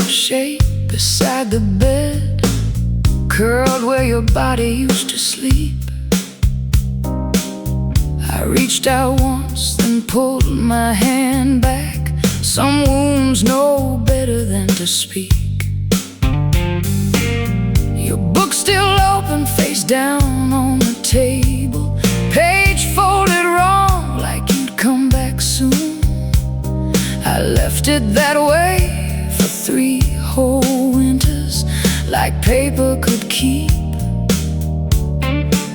shape beside the bed, curled where your body used to sleep. I reached out once, then pulled my hand back. Some wounds know better than to speak. Your book still open, face down on the table, page folded wrong, like you'd come back soon. I left it that way for 3 whole winters, like paper could keep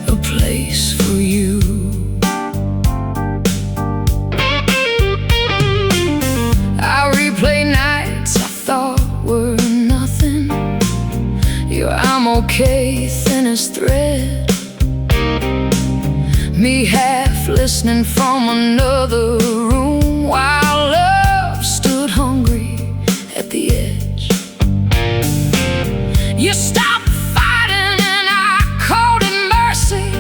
a place for you. I replay nights I thought were nothing, your I'm okay, thin as thread, me half listening from another room while love stood hungry at the edge. You stopped fighting and I called it mercy,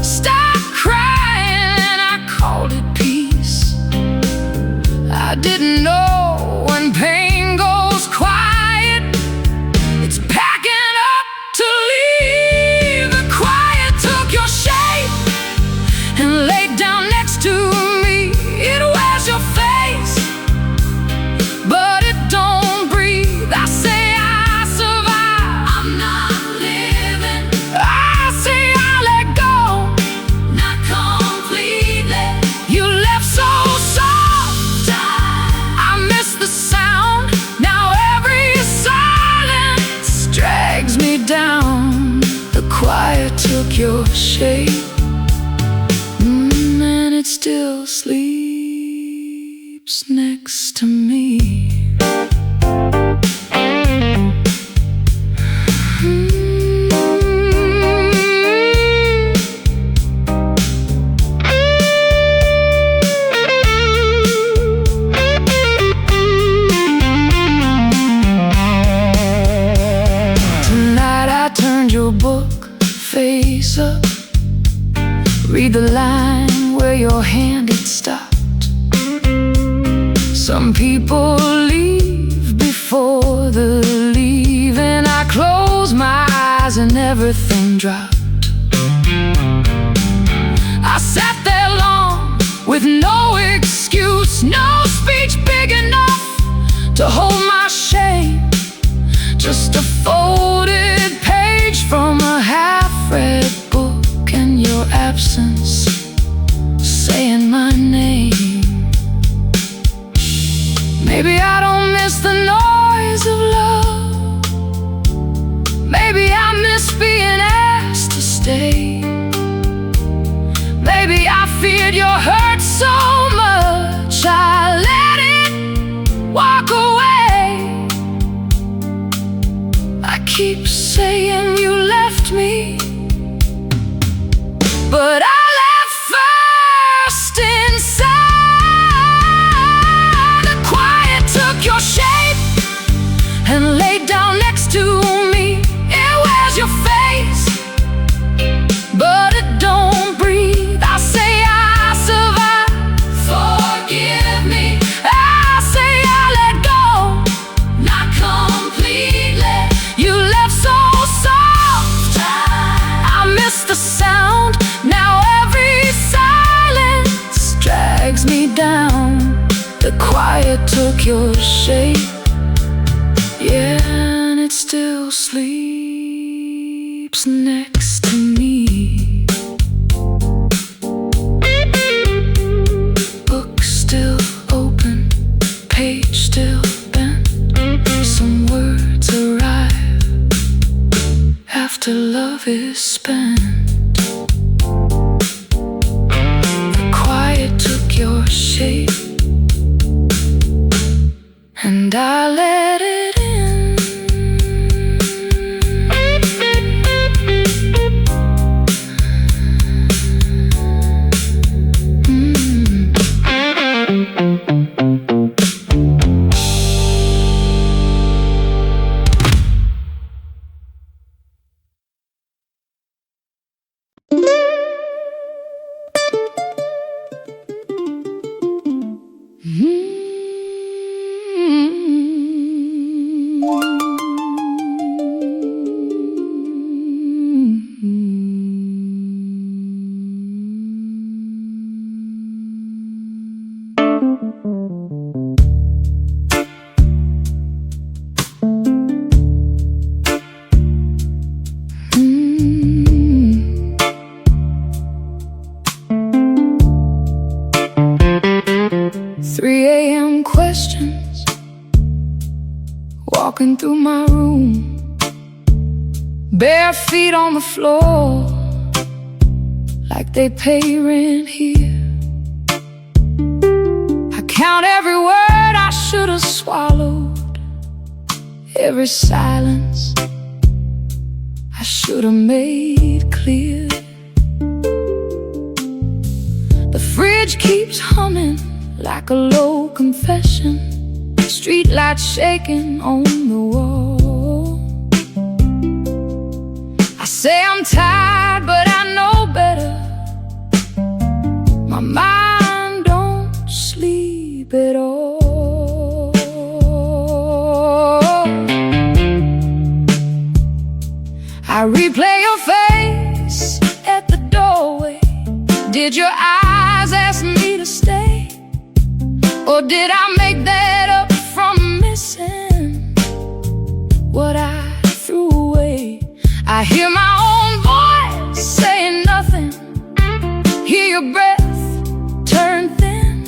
stopped crying and I called it peace. I didn't know when pain goes quiet, it's packing up to leave. The quiet took your shape and laid down next to me. It wears your face, but it don't breathe. I say I survive, I'm not living. I say I let go, not completely. You left so soft, I miss the sound. Now every silence drags me down. The quiet took your shape, and it still sleeps next to me. Tonight I turned your book face up, read the line where your hand had stopped. Some people leave before the leaving. I closed my eyes and everything dropped. I sat there long with no excuse, no speech big enough to hold my shame. Just a folded page from a half-read book and your absence saying my name. Maybe I don't miss the noise of love, maybe I miss being asked to stay. Maybe I feared your hurt so much I let it walk away. I keep saying you left me, but I left first inside. The quiet took your shape and laid down next to me. It wears your face, but it don't breathe. I say I survive, forgive me. I say I let go, not completely. You left so soft, I miss the sound. Now every silence drags me down. The quiet took your shape, yeah, and it still sleeps next to me. Book still open, page still bent. Some words arrive after love is spent. The quiet took your shape, and I let it in. walking through my room, bare feet on the floor, like they pay rent here. I count every word I should have swallowed, every silence I should have made clear. The fridge keeps humming like a low confession, street lights shaking on the wall. I say I'm tired, but I know better. My mind don't sleep at all. I replay your face at the doorway. Did your eyes ask me to stay? Or did I make that up from missing what I threw away? I hear my own voice saying nothing, hear your breath turn thin.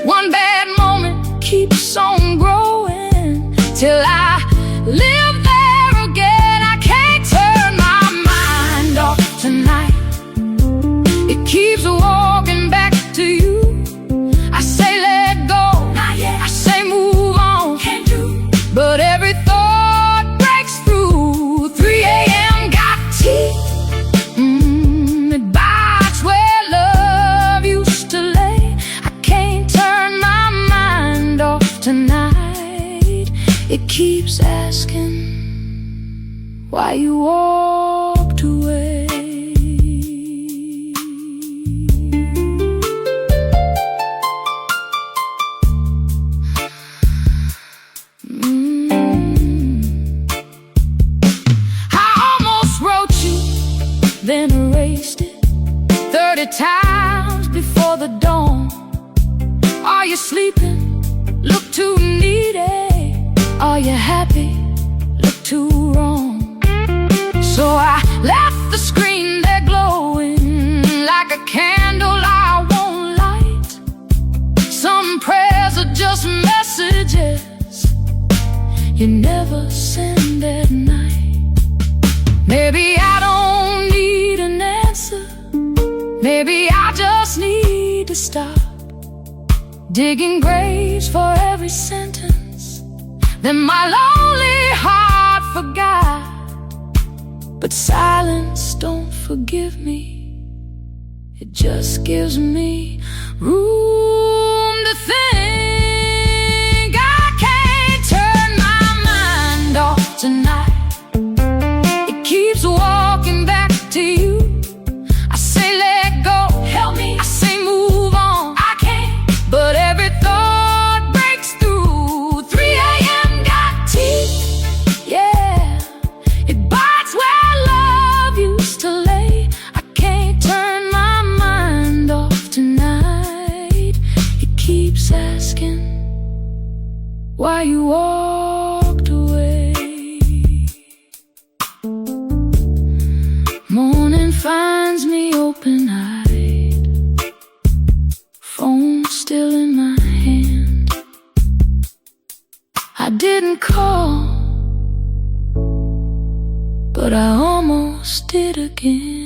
One bad moment keeps on growing till I live there again. I can't turn my mind off tonight. It keeps walking back to you. I say let go, I say move on, but every thought breaks through. 3 a.m. got teeth, it bites where love used to lay. I can't turn my mind off tonight. It keeps asking why you walked away. Then erased it 30 times before the dawn. Are you sleeping? Look too needy. Are you happy? Look too wrong. So I left the screen there glowing like a candle I won't light. Some prayers are just messages you never send at night. Maybe I don't need an answer. Maybe I just need to stop digging graves for every sentence that my lonely heart forgot. But silence don't forgive me. It just gives me room to think. I can't turn my mind off tonight. Keeps walking back to you. I say let go, help me. I say move on, I can't, but every thought breaks through. 3 a.m. got teeth, yeah. It bites where love used to lay. I can't turn my mind off tonight. It keeps asking why you walked away. Morning finds me open-eyed, phone still in my hand. I didn't call, but I almost did again.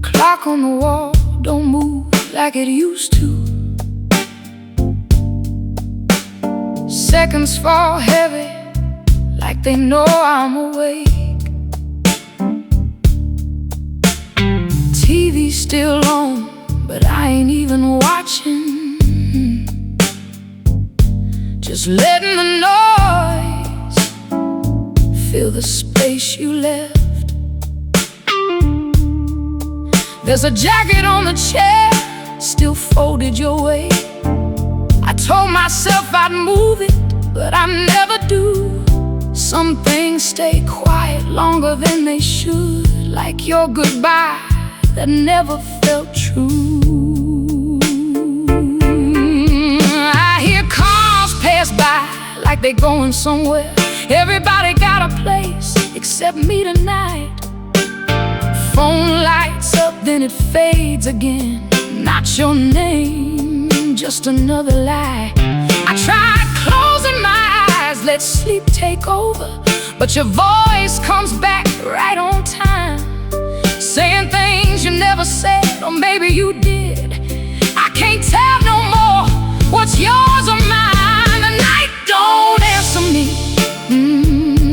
Clock on the wall don't move like it used to. Seconds fall heavy like they know I'm awake. TV's still on, but I ain't even watching. Just letting the noise fill the space you left. There's a jacket on the chair still folded your way. I told myself I'd move it, but I never do. Some things stay quiet longer than they should, like your goodbye that never felt true. I hear cars pass by like they're going somewhere. Everybody got a place except me tonight. Phone lights up, then it fades again. Not your name, just another lie. I tried closing my eyes, let sleep take over, but your voice comes back right on time, saying things you never said, or maybe you did. I can't tell no more what's yours or mine. The night don't answer me,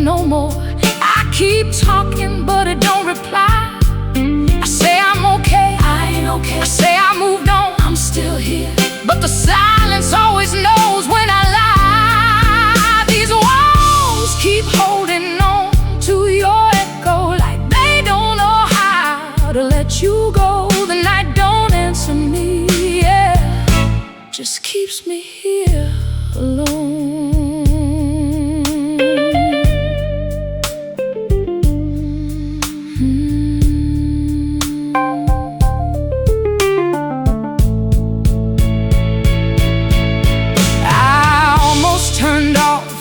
no more. I keep talking, but it don't reply. I say I'm okay, I ain't okay. I say I moved on, I'm still here, but the silence always knows when I lie. These walls keep holding on to your echo, like they don't know how to let you go. The night don't answer me, yeah, just keeps me here alone.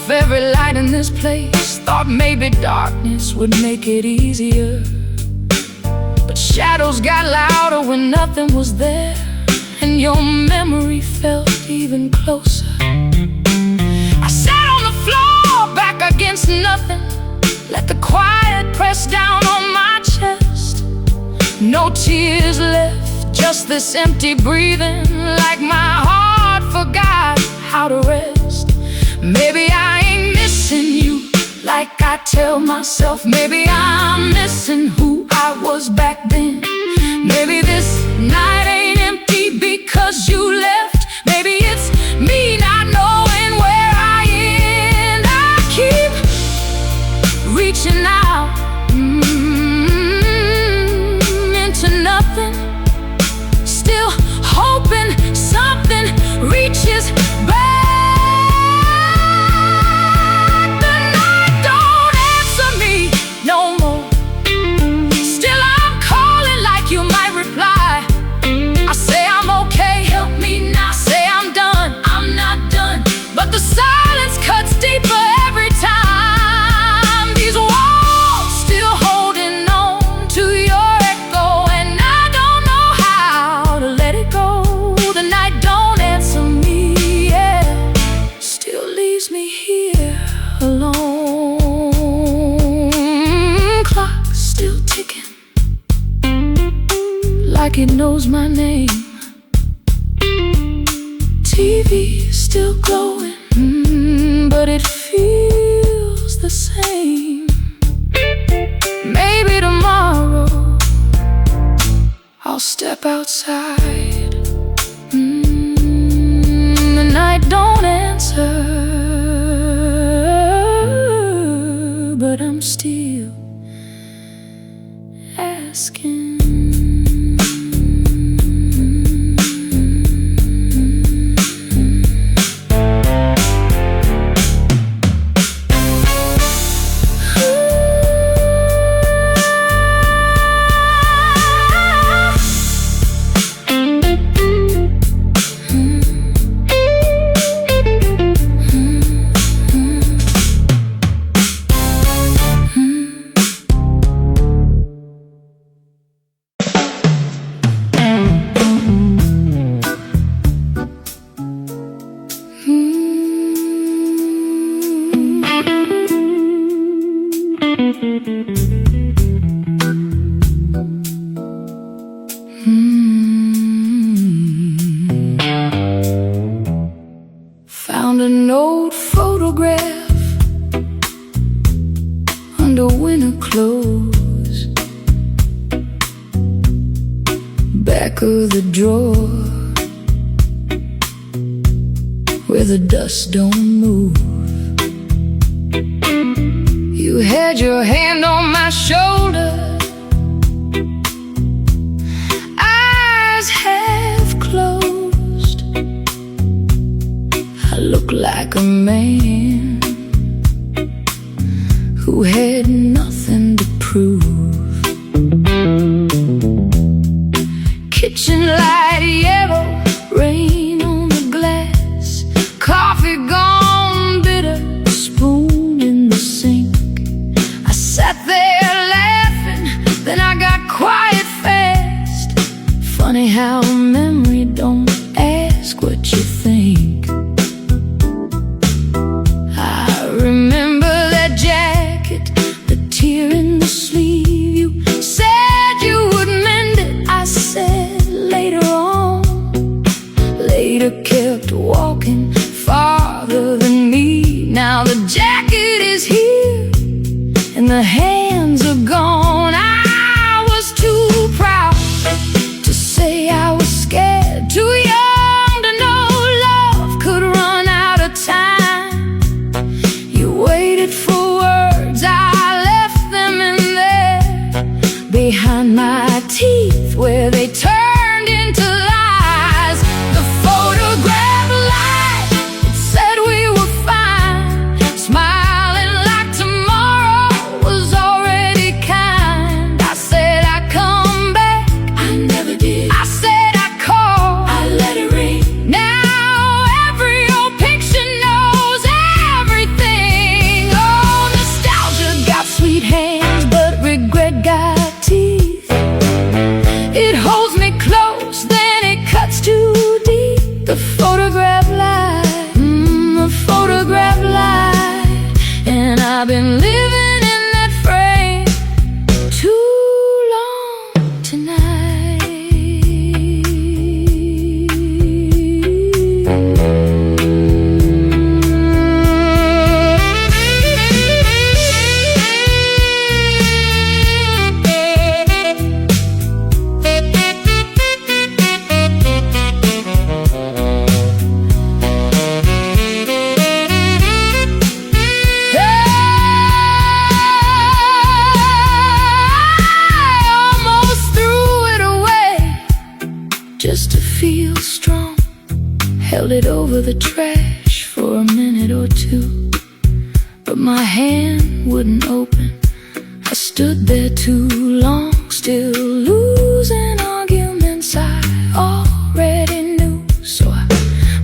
Every light in this place, thought maybe darkness would make it easier, but shadows got louder when nothing was there, and your memory felt even closer. I sat on the floor, back against nothing, let the quiet press down on my chest. No tears left, just this empty breathing, like my heart forgot how to rest. Maybe I ain't missing you like I tell myself. Maybe I'm missing who I was back then. Maybe this night ain't empty because you left. Maybe it's me not knowing where I end. I keep reaching out into nothing, still hoping something reaches back. Like it knows my name. TV still glowing, but it feels the same. Maybe tomorrow I'll step outside. The night don't answer, but I'm still asking. Found an old photograph under winter clothes, back of the drawer where the dust don't move. You had your hand on my shoulder, eyes half closed. like a man who had nothing to prove. Kitchen light yellow, rain on the glass, coffee gone bitter, spoon in the sink. I sat there laughing, then I got quiet fast. Funny how memory don't ask what you think. I remember that jacket, the tear in the sleeve. You said you would mend it, I said later on. Later kept walking farther than me. Now the jacket is here and the hands are gone. I was too proud to say I was scared, too young to know love could run out of time. You waited for words, I left them in there, behind my teeth where they turned into lies. The photograph lied, it said we were fine, smiling like tomorrow was already kind. I said I'd come back, I never did. I said I'd call, I let it ring. Now every old picture knows everything. Oh, nostalgia got sweet hands, but regret got teeth. It holds me close, then it cuts too deep. The photograph lied, the photograph lied, and I've been living in that frame too long tonight. Just to feel strong, held it over the trash for a minute or two, but my hand wouldn't open. I stood there too long, still losing arguments I already knew. So I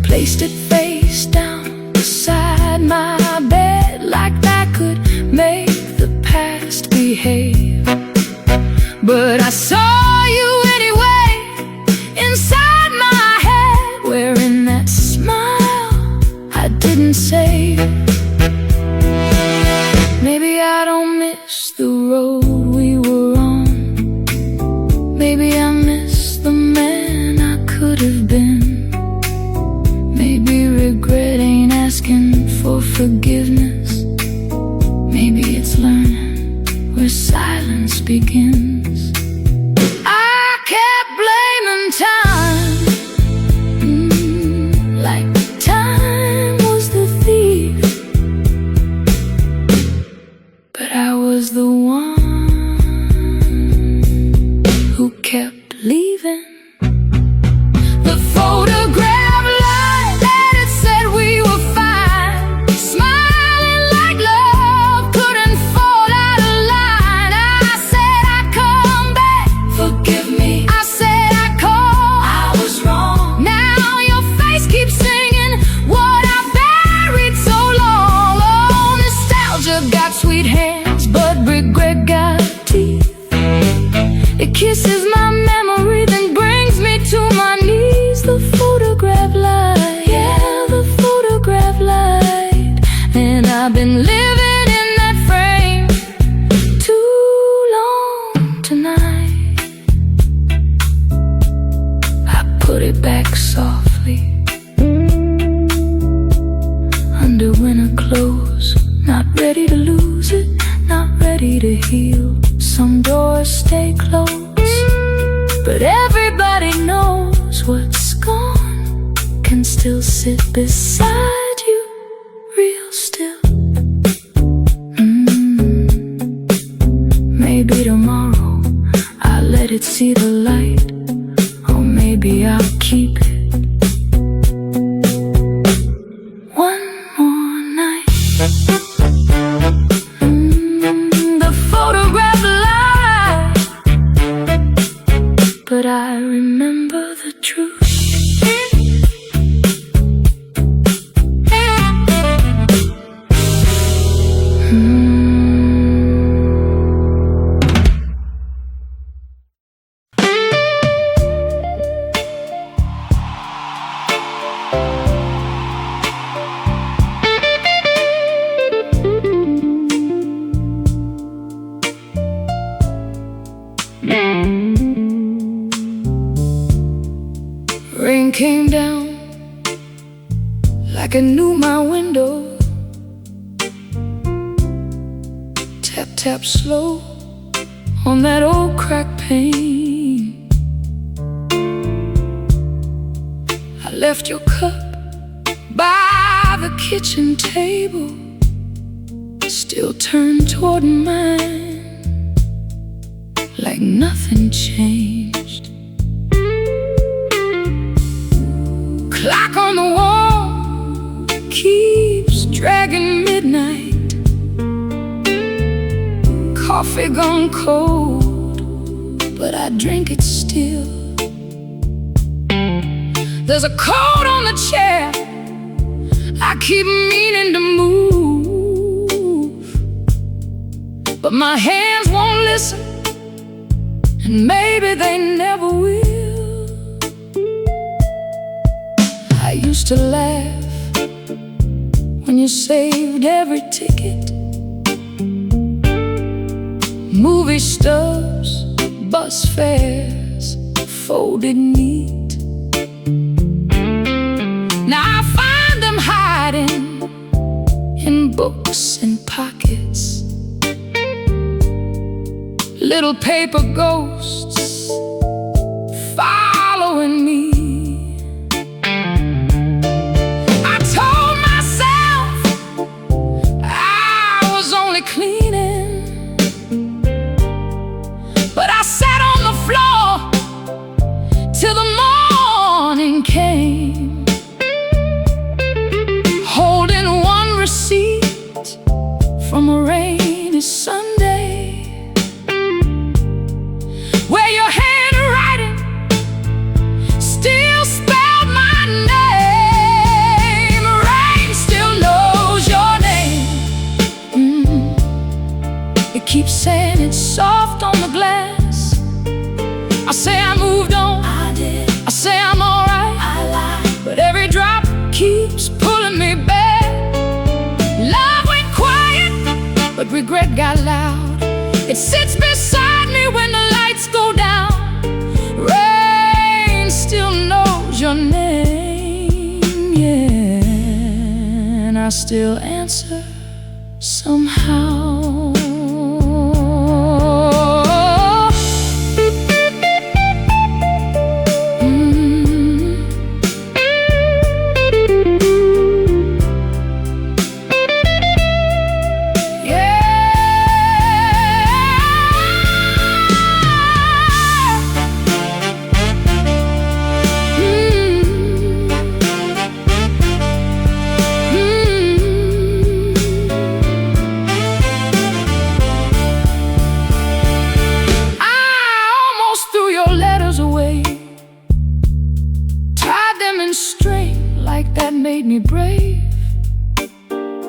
placed it face down beside my bed, like that could make the past behave. But I saw you anyway, inside my head, wearing that smile I didn't say. Maybe I don't miss the road we were on. Maybe I miss the man I could have been. Maybe regret ain't asking for forgiveness. Maybe it's learning where silence begins. I kept blaming time, like time was the thief, but I was the one who kept leaving. The photograph lied, that it said we were fine, smiling like love couldn't fall out of line. I said I'd come back, forgive me. I said I'd call, I was wrong. Now your face keeps singing what I buried so long. Oh, nostalgia got sweet hands, but regret got teeth. It kisses my memory, then brings me to my knees. The photograph lied, yeah, the photograph lied, and I've been living in that frame too long tonight. I put it back softly under winter clothes, not ready to lose it, not ready to heal. Some doors stay closed, but everybody knows what's gone can still sit beside you real still. Maybe tomorrow I'll let it see the light, or maybe I'll keep it one Tap, tap slow on that old crack pane. I left your cup by the kitchen table, still turned toward mine like nothing changed. Clock on the wall keeps dragging midnight. Coffee gone cold, but I drink it still. There's a coat on the chair I keep meaning to move, but my hands won't listen, and maybe they never will. I used to laugh when you saved every ticket, movie stubs, bus fares, folded neat. Now I find them hiding in books and pockets, little paper ghosts following me. I told myself I was only cleaning, but I sat on the floor till the morning came, holding one receipt from a rainy Sunday, where your handwriting still spelled my name. Rain still knows your name. It keeps saying it's soft on the glass. I say I moved on, I did. I say I'm alright, I lied, but every drop keeps pulling me back. Love went quiet, but regret got loud. It sits beside me when the lights go down. Rain still knows your name, yeah, and I still answer somehow. That made me brave.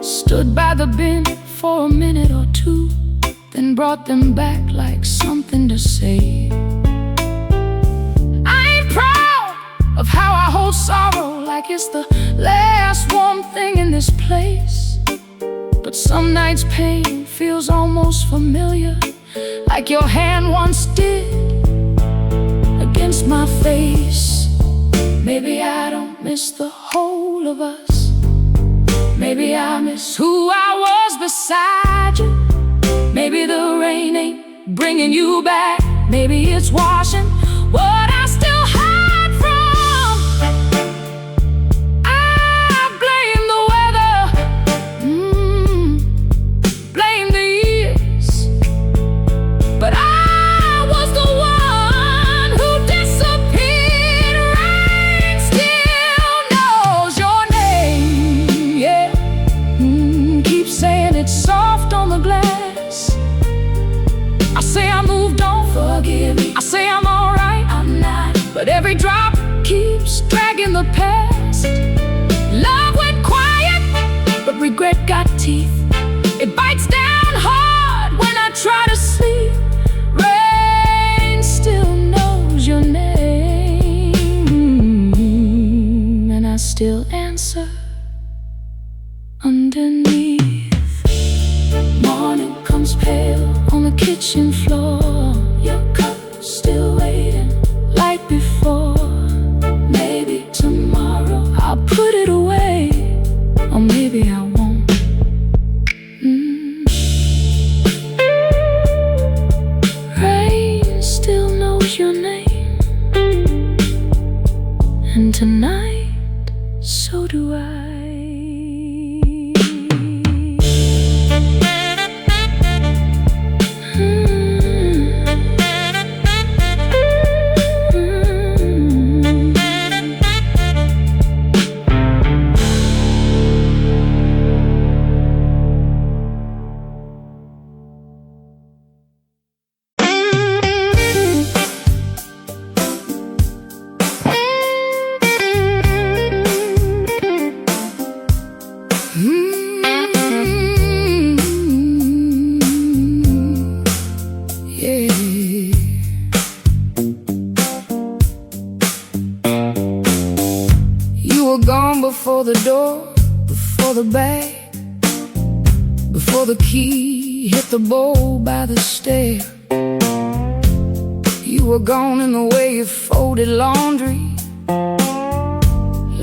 Stood by the bin for a minute or two, then brought them back like something to say. I ain't proud of how I hold sorrow like it's the last warm thing in this place, but some nights pain feels almost familiar, like your hand once did against my face. Maybe I don't miss the whole of us. Maybe I miss who I was beside you. Maybe the rain ain't bringing you back. Maybe it's washing what I still hide from. I blame the weather, blame the years, but I was the one who disappeared. Rain still knows your name, yeah. Keep saying it's soft on the glass. I say I moved on, forgive me. I say I'm alright, I'm not, but every drop keeps dragging the past. Love went quiet, but regret got teeth. It bites down hard when I try to sleep. Rain still knows your name, and I still answer underneath. Morning comes pale on the kitchen floor. Your cup still waiting like before. Maybe tomorrow I'll put it away, or maybe I won't. the door, before the bag, before the key hit the bowl by the stair. You were gone in the way you folded laundry,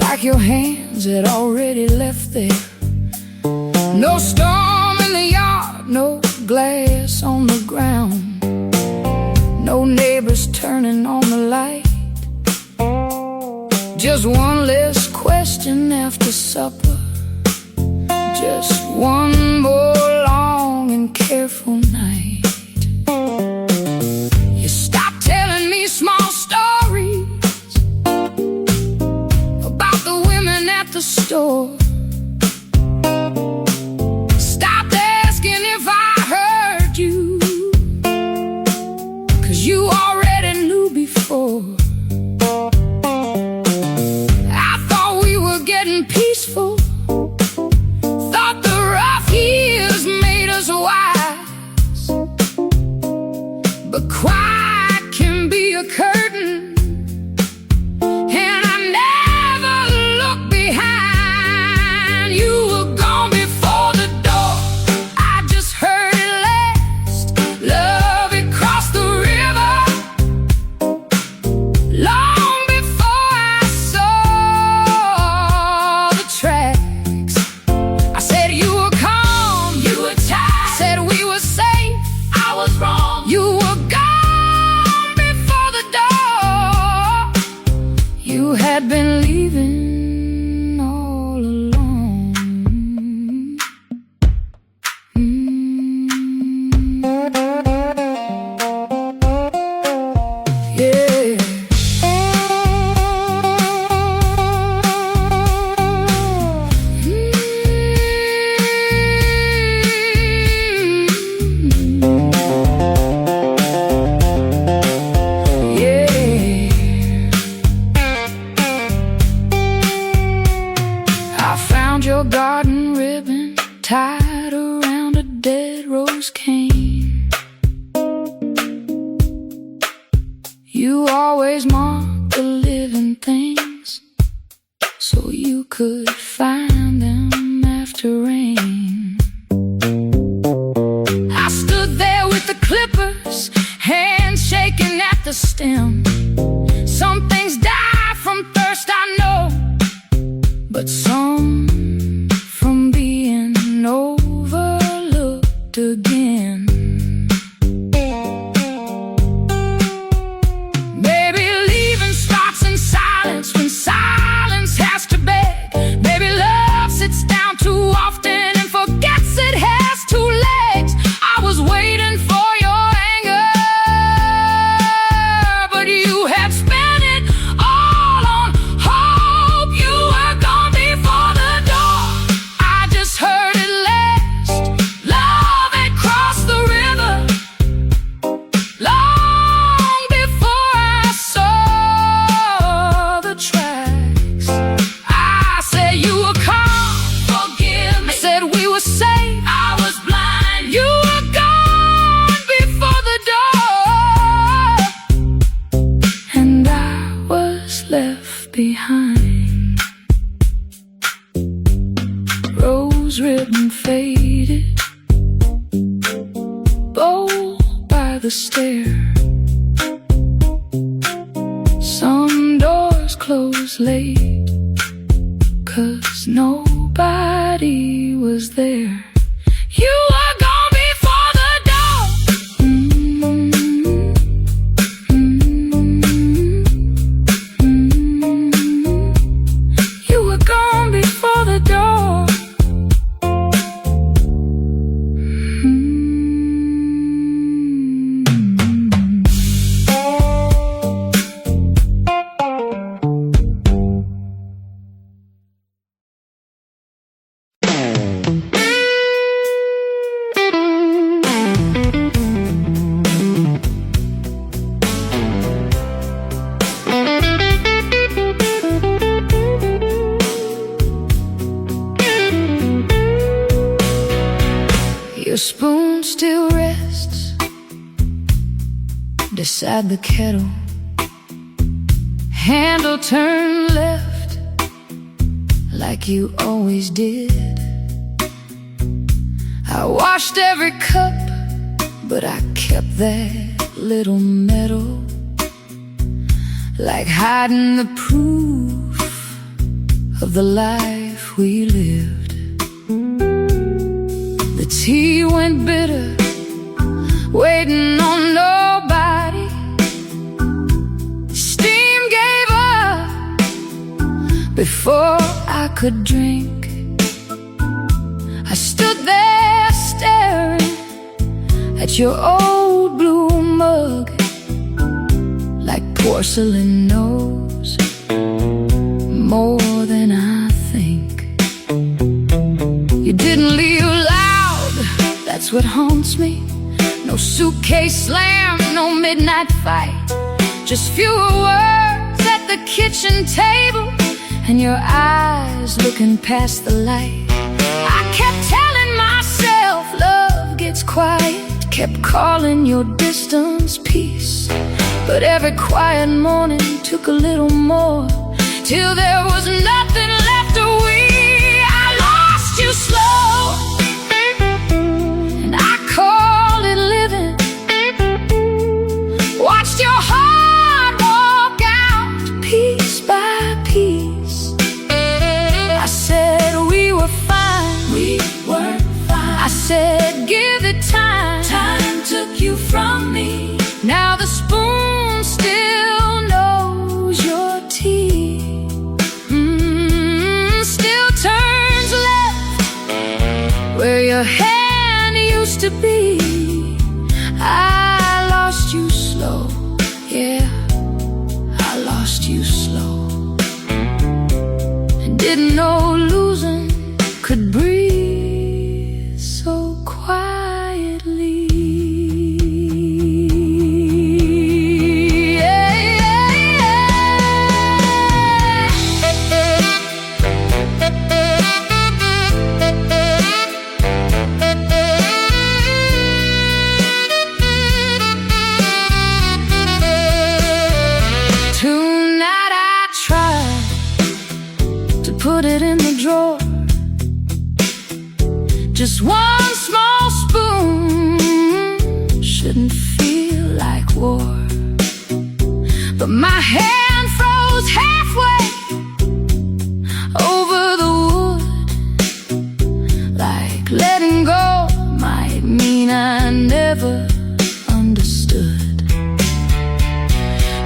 like your hands had already left there. No storm in the yard, no glass on the ground, no neighbors turning on the light. Just one less question after supper, just one more long and careful night. You stopped telling me small stories about the women at the store. Stopped asking if I heard you, 'cause you already knew before. I thought we were getting peaceful, thought the rough years made us wise. But quiet can be a curtain, and I never looked behind. You were gone before the door, I just heard it last. Love, it crossed the river long before I saw the tracks. I said you were calm, you were tired, said we were safe, I was wrong. You were gone before the door, you had been leaving all along. Yeah. I found your garden ribbon tied around a dead rose cane. You always marked the living things so you could find them after rain. I stood there with the clippers, hands shaking at the stem. Some things die from thirst, I know, but some from being overlooked again. Maybe leaving starts in silence when silence has to beg. Maybe love sits down too often and forgets it has two legs. I was waiting for your anger, but you had spent it all on hope. You were gone before the door, I just heard it last. Love had crossed the river long before I saw the tracks. I said you were calm, forgive me, I said we were safe, I was blind. You were gone before the door, and I was left behind. Rose ribbon faded, bowl by the stair. Some doors closed late, 'cause nobody was there. You were gone before the door. You were gone before the door. Your spoon still rests beside the kettle, handle turned left like you always did. I washed every cup, but I kept that little medal, like hiding the proof of the life we lived. The tea went bitter, waiting on nobody. Steam gave up before I could drink. I stood there staring at your old blue mug, like porcelain knows more than I think. You didn't leave loud, that's what haunts me. No suitcase slam, no midnight fight, just fewer words at the kitchen table, and your eyes looking past the light. I kept telling myself love gets quiet, kept calling your distance peace, but every quiet morning took a little more, till there was nothing left of we. I lost you slow, and I called it living. Watched your heart walk out piece by piece. I said we were fine, we were fine. I said give it time, time took you from me. Now the spoon still knows your tea, still turns left where your hand used to be. I lost you slow, yeah, I lost you slow, and didn't know losing could breathe so quietly. Tonight I tried to put it in the drawer, just one small spoon shouldn't feel like war. But my hand froze halfway over the wood, like letting go might mean I never understood.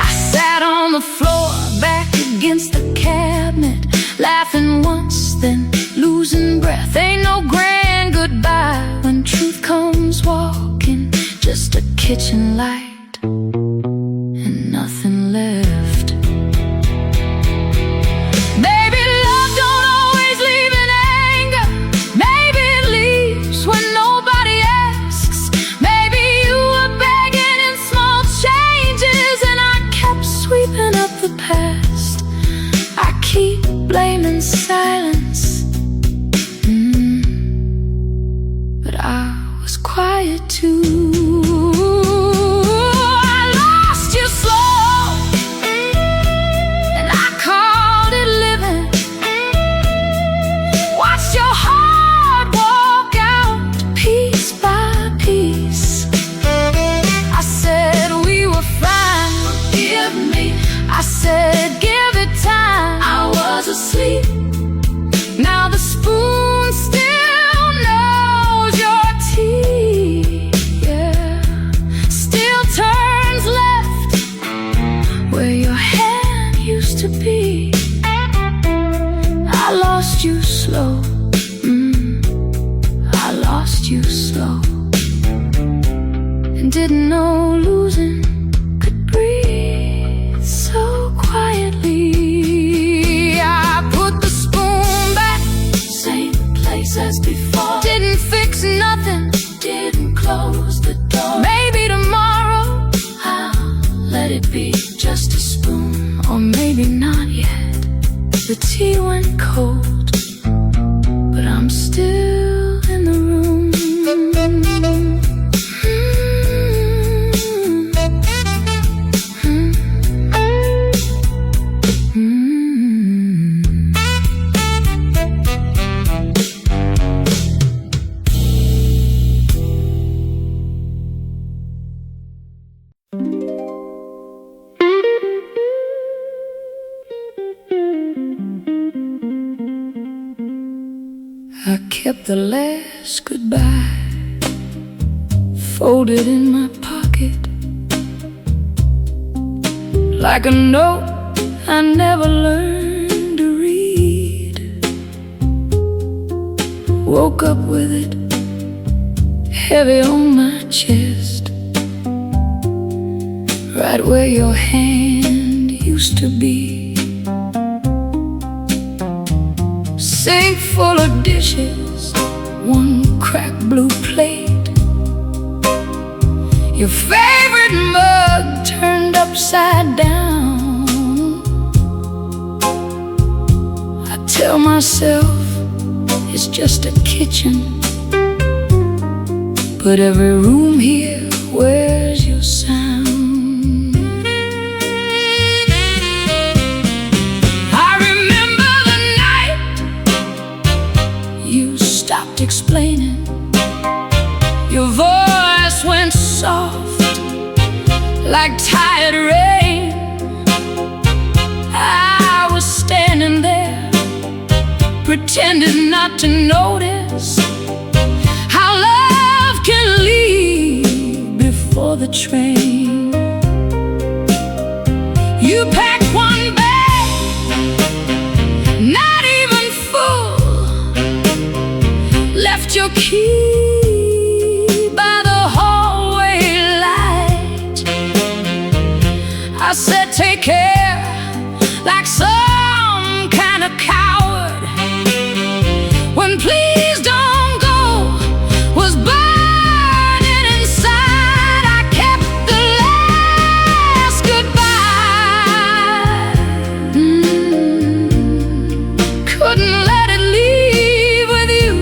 I sat on the floor, back against the cabinet, laughing once, then losing breath. Ain't no grand goodbye when truth comes walking, just a kitchen light and nothing left. Maybe love don't always leave in anger, maybe it leaves when nobody asks. Maybe you were begging in small changes, and I kept sweeping up the past. I keep blaming silence, but I was quiet too. I lost you slow, and I called it living. Watched your heart walk out piece by piece. I said we were fine, forgive me. I said give it time, I was asleep. Now the spoon still knows your tea, yeah, still turns left where your hand used to be. I lost you slow, I lost you slow, and didn't know losing could breathe so quietly. I put the spoon back, same place as before. Didn't fix nothing, didn't close the door. Maybe tomorrow I'll let it be just a spoon, or maybe not yet. The tea went cold, but I'm still in the room. kept the last goodbye folded in my pocket, like a note I never learned to read. Woke up with it heavy on my chest, right where your hand used to be. Sink full of dishes, one cracked blue plate, your favorite mug turned upside down. I tell myself it's just a kitchen, but every room here wears your sound. I remember the night you stopped explaining. Your voice went soft like tired rain. I was standing there pretending not to notice how love can leave before the train. You packed one bag, not even full, left your key by the hallway light. I said take care, like some kind of coward, when please don't go was burning inside. I kept the last goodbye, couldn't let it leave with you.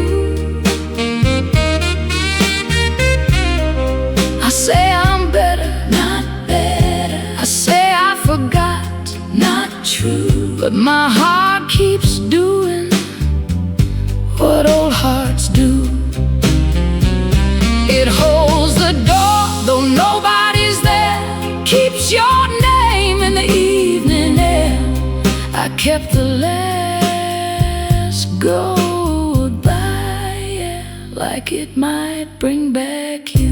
I say I'm better, not better. I say I forgot, not true. But my heart keeps doing what old hearts do. It holds the door, though nobody's there, keeps your name in the evening air. I kept the last goodbye, yeah, like it might bring back you.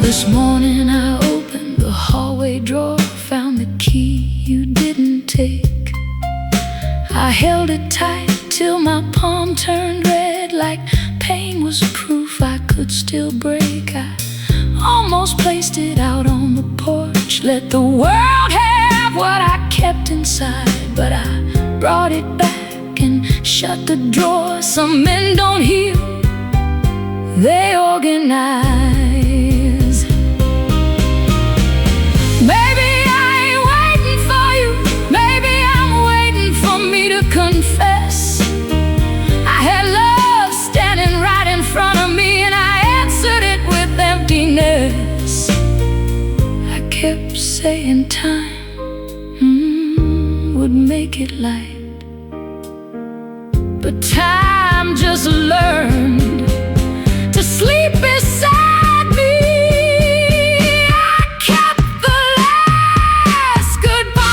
This morning I opened the hallway drawer, found the key you didn't take. I held it tight till my palm turned red, like pain was proof I could still break. I almost placed it out on the porch, let the world have what I kept inside. But I brought it back and shut the drawer. Some men don't heal, they organize. Confess, I had love standing right in front of me, and I answered it with emptiness. I kept saying time would make it light, but time just learned to sleep beside me. I kept the last goodbye,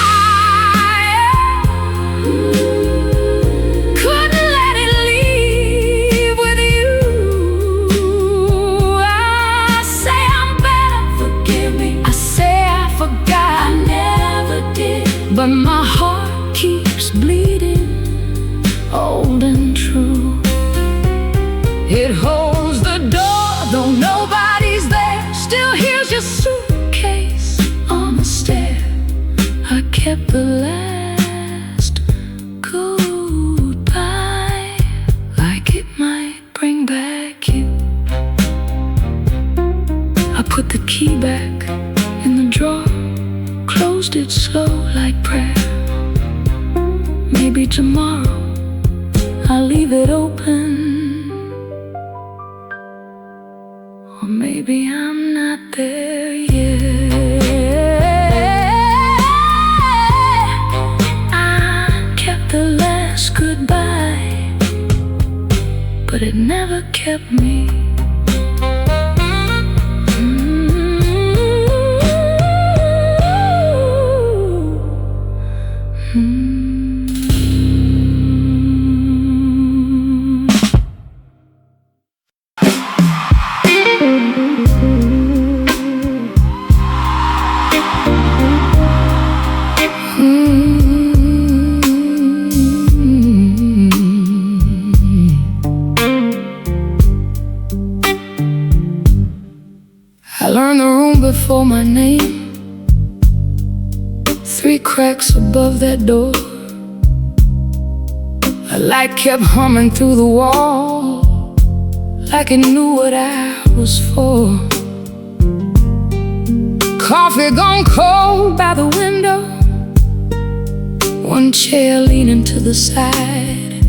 couldn't let it leave with you. I say I'm better, forgive me. I say I forgot, I never did. But my heart keeps bleeding, old and true. It holds the door, though nobody's there. Still here's your suitcase on the stair. I kept the last goodbye, like it might bring back you. I put the key back in the drawer, closed it slow like prayer. Maybe tomorrow I'll leave it open, or maybe I'm not there yet. but it never kept me. I learned the room before my name, 3 cracks above that door. A light kept humming through the wall, like it knew what I was for. Coffee gone cold by the window, 1 chair leaning to the side.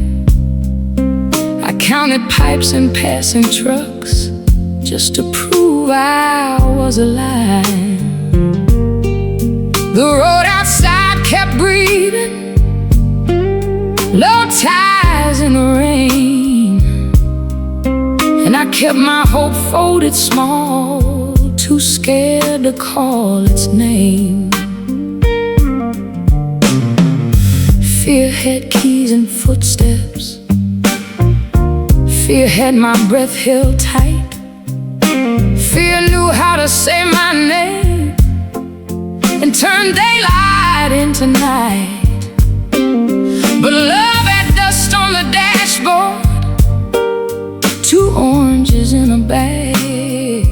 I counted pipes and passing trucks, just to prove I was alive. The road outside kept breathing, low tides in the rain, and I kept my hope folded small, too scared to call its name. Fear had keys and footsteps, fear had my breath held tight. Fear knew how to say my name and turn daylight into night. But love had dust on the dashboard, 2 oranges in a bag.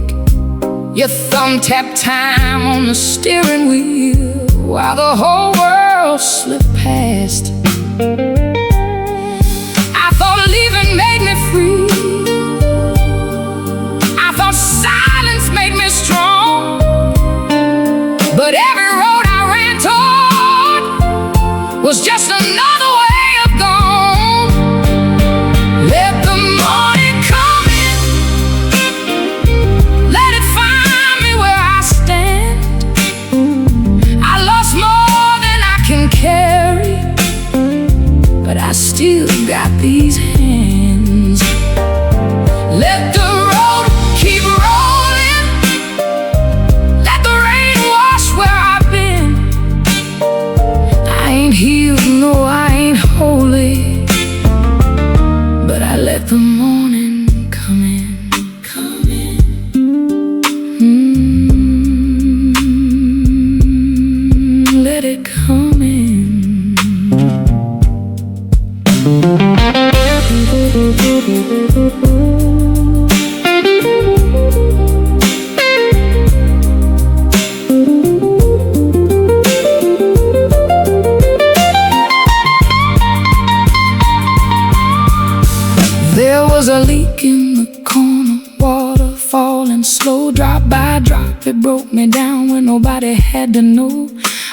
Your thumb tapped time on the steering wheel while the whole world slipped past. I thought leaving made me free, silence made me strong, but every road I ran toward was just another way of gone. Let the morning come in, let it find me where I stand. I lost more than I can carry, but I still got these hands. Let the healed, no, I ain't holy, but I let the morning come in, come in. Let it come in. There was a leak in the corner, water falling slow, drop by drop. It broke me down when nobody had to know.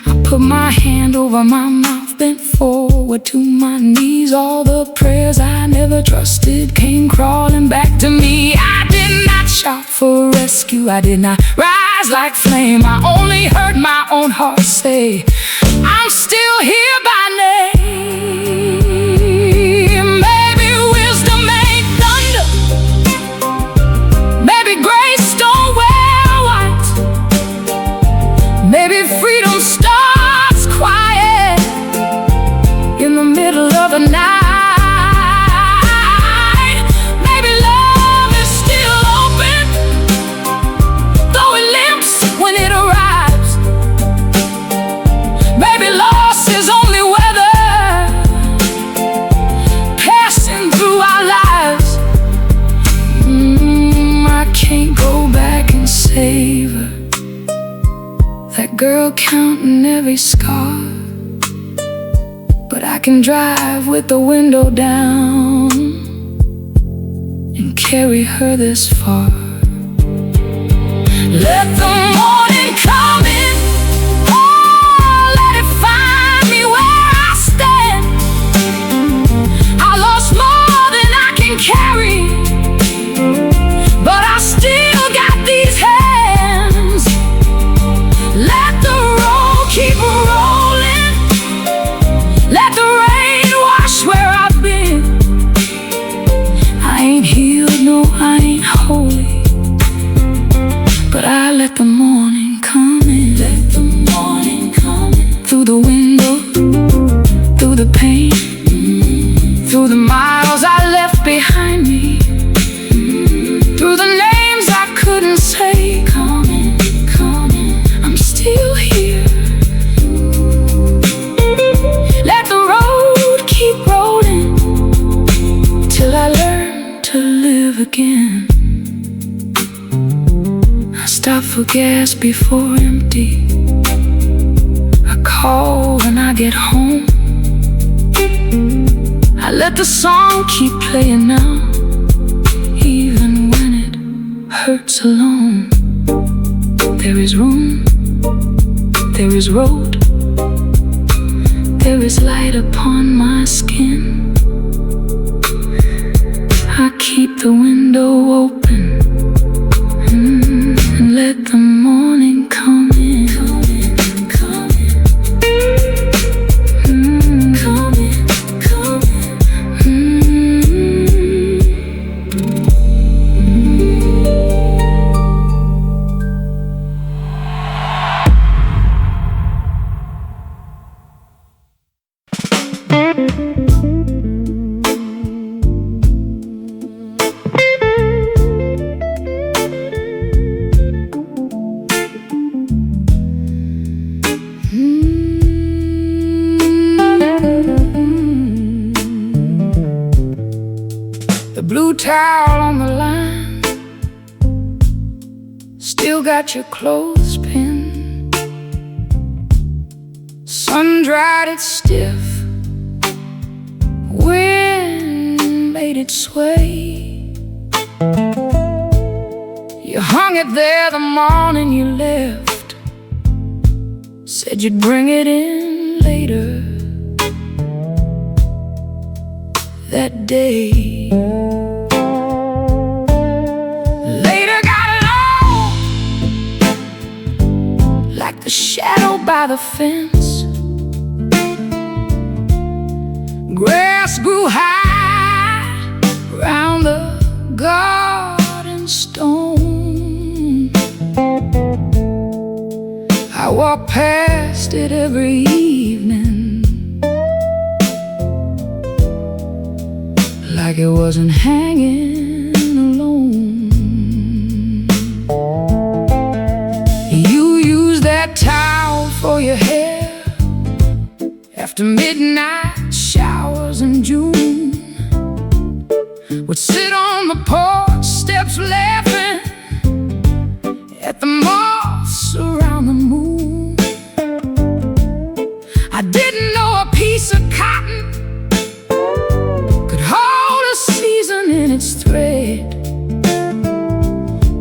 I put my hand over my mouth, bent forward to my knees. All the prayers I never trusted came crawling back to me. I did not shout for rescue, I did not rise like flame. I only heard my own heart say, I'm still here by name. Maybe freedom starts quiet in the middle of the night. Maybe love is still open, though it limps when it arrives. Maybe loss is only weather passing through our lives. I can't go back and save her, that girl counting every scar, but I can drive with the window down and carry her this far. Let the morning come in, oh, let it find me where I stand. I lost more than I can carry, but I still got these hands. Let the road keep rolling, let the rain wash where I've been. I ain't behind me, through the names I couldn't say. Coming, I'm still here. Let the road keep rolling till I learn to live again. I stop for gas before empty. I call when I get home. I let the song keep playing now, even when it hurts alone. There is room, there is road, there is light upon my skin. I keep the window open, and let the morning come in. The blue towel on the line, still got your clothespin. Sun dried it stiff, wind made it sway. You hung it there the morning you left, said you'd bring it in later that day. Later got along like the shadow by the fence. Grass grew high round the garden stone. I walk past it every evening, like it wasn't hanging alone. You used that towel for your hair after midnight showers in June. Would sit on the porch steps laughing at the moths around the moon. I didn't know a piece of cotton could hold a season in its thread,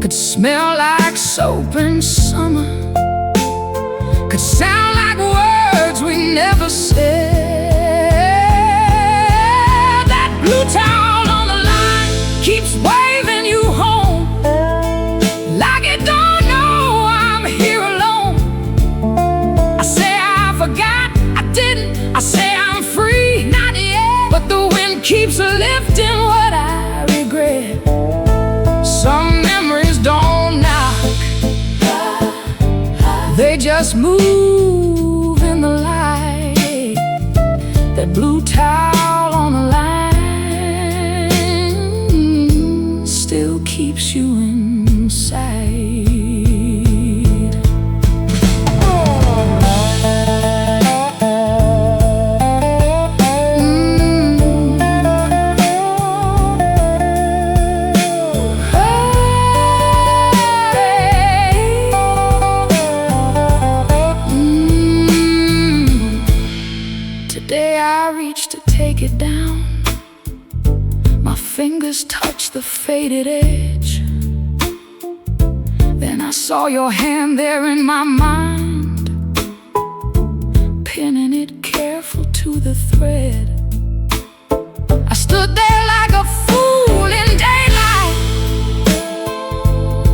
could smell like soap in summer, could sound like words we never said. That blue towel on the line keeps waving you home, like it don't know I'm here alone. I say I forgot, I didn't. I say I'm free, not yet. But the wind keeps lifting what I regret. Some memories don't knock, they just move in the light. That blue towel on the line still keeps you inside. Today I reached to take it down. My fingers touched the faded edge. Then I saw your hand there in my mind, pinning it careful to the thread. I stood there like a fool in daylight,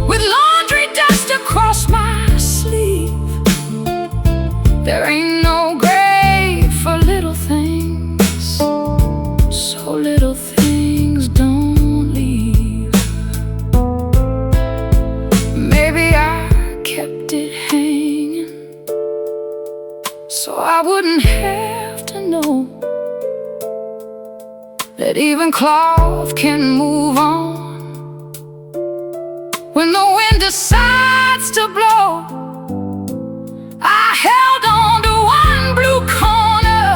with laundry dust across my sleeve. There ain't no grave for little things, so little things don't leave. Maybe I kept it hanging so I wouldn't have to know that even cloth can move on. When the wind decides to blow, I held on to one blue corner,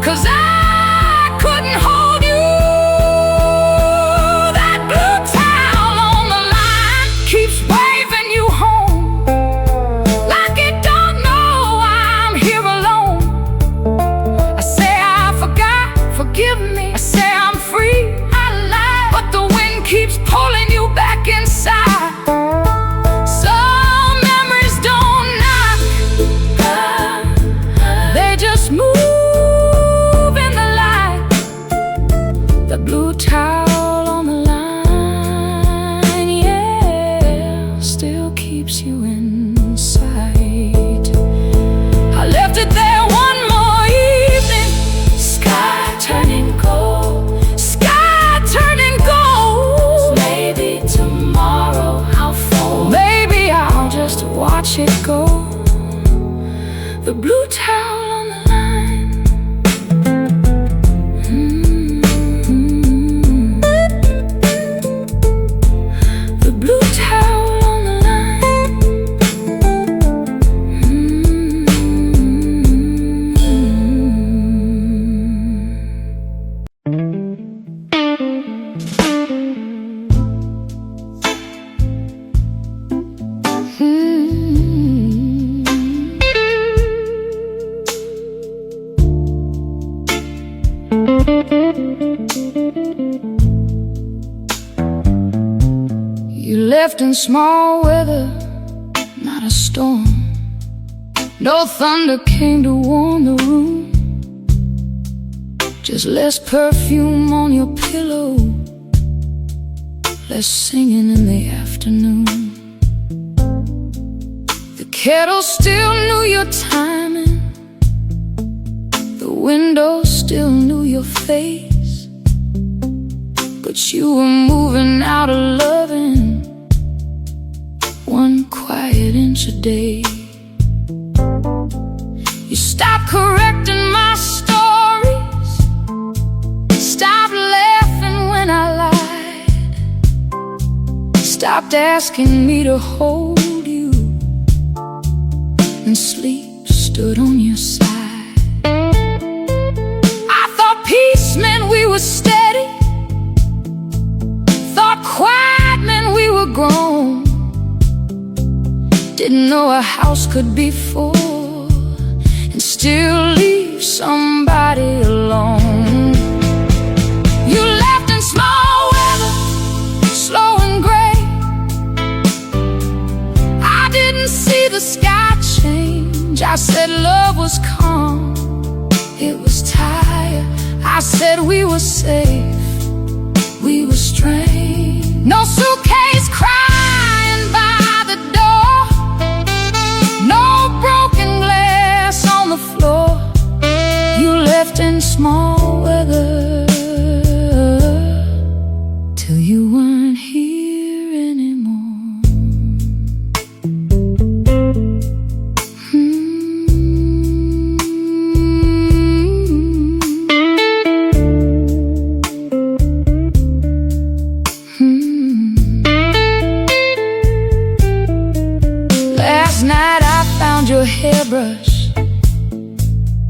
'cause I couldn't hold you. That blue towel on the line keeps waving you home, like it don't know I'm here alone. I say I forgot, forgive me. I say I'm free, I lied, but the wind keeps pulling you back inside. Some memories don't knock, they just move in the light. The blue towel on the line, yeah, still keeps you in sight. I left it there one more evening, sky turning gold, sky turning gold. Maybe tomorrow I'll fall, maybe I'll just watch it go. The blue towel on the line. The blue towel on the line. You left in small weather, not a storm. No thunder came to warm the room, just less perfume on your pillow, less singing in the afternoon. The kettle still knew your timing, the window still knew your face, but you were moving out of loving, one quiet inch a day. You stopped correcting my stories, stopped laughing when I lied, stopped asking me to hold you, and sleep stood on your side. I thought peace meant we were steady, thought quiet meant we were grown. Didn't know a house could be full and still leave somebody alone. You left in small weather, slow and gray. I didn't see the sky change. I said love was calm, it was tired. I said we were safe, we were strange. No suitcase crying by the door, no broken glass on the floor. You left in small weather, till you weren't here anymore. Last night I found your hairbrush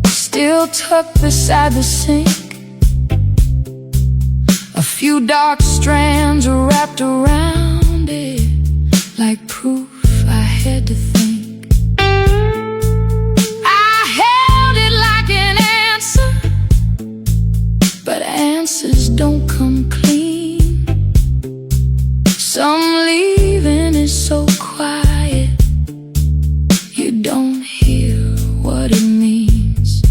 still tucked beside the sink. A few dark strands wrapped around it, like proof I had to think. I held it like an answer, but answers don't come clean. Some leaving is so quiet, you don't hear what it means.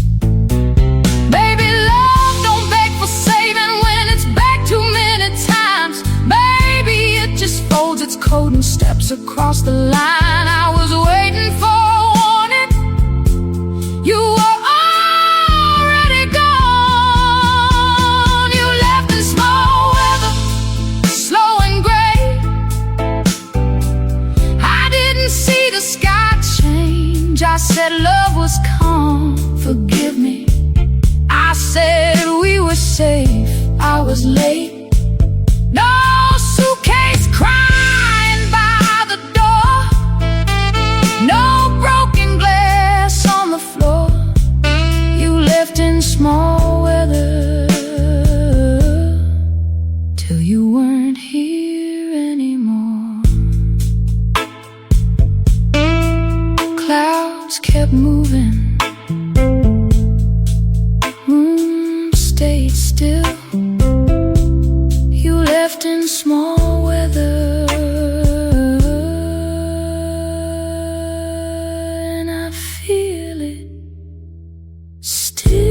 Baby, love don't beg for saving when it's begged too many times. Baby, it just folds its coat and steps across the line. I was waiting for a warning, you were already gone. You left in small weather, slow and gray. I didn't see the sky change. I said love was calm, forgive me. I said we were safe, was late. No suitcase crying by the door, no broken glass on the floor. You left in small weather till you weren't here anymore. Clouds kept moving, moon stayed still. You left in small weather, and I feel it still.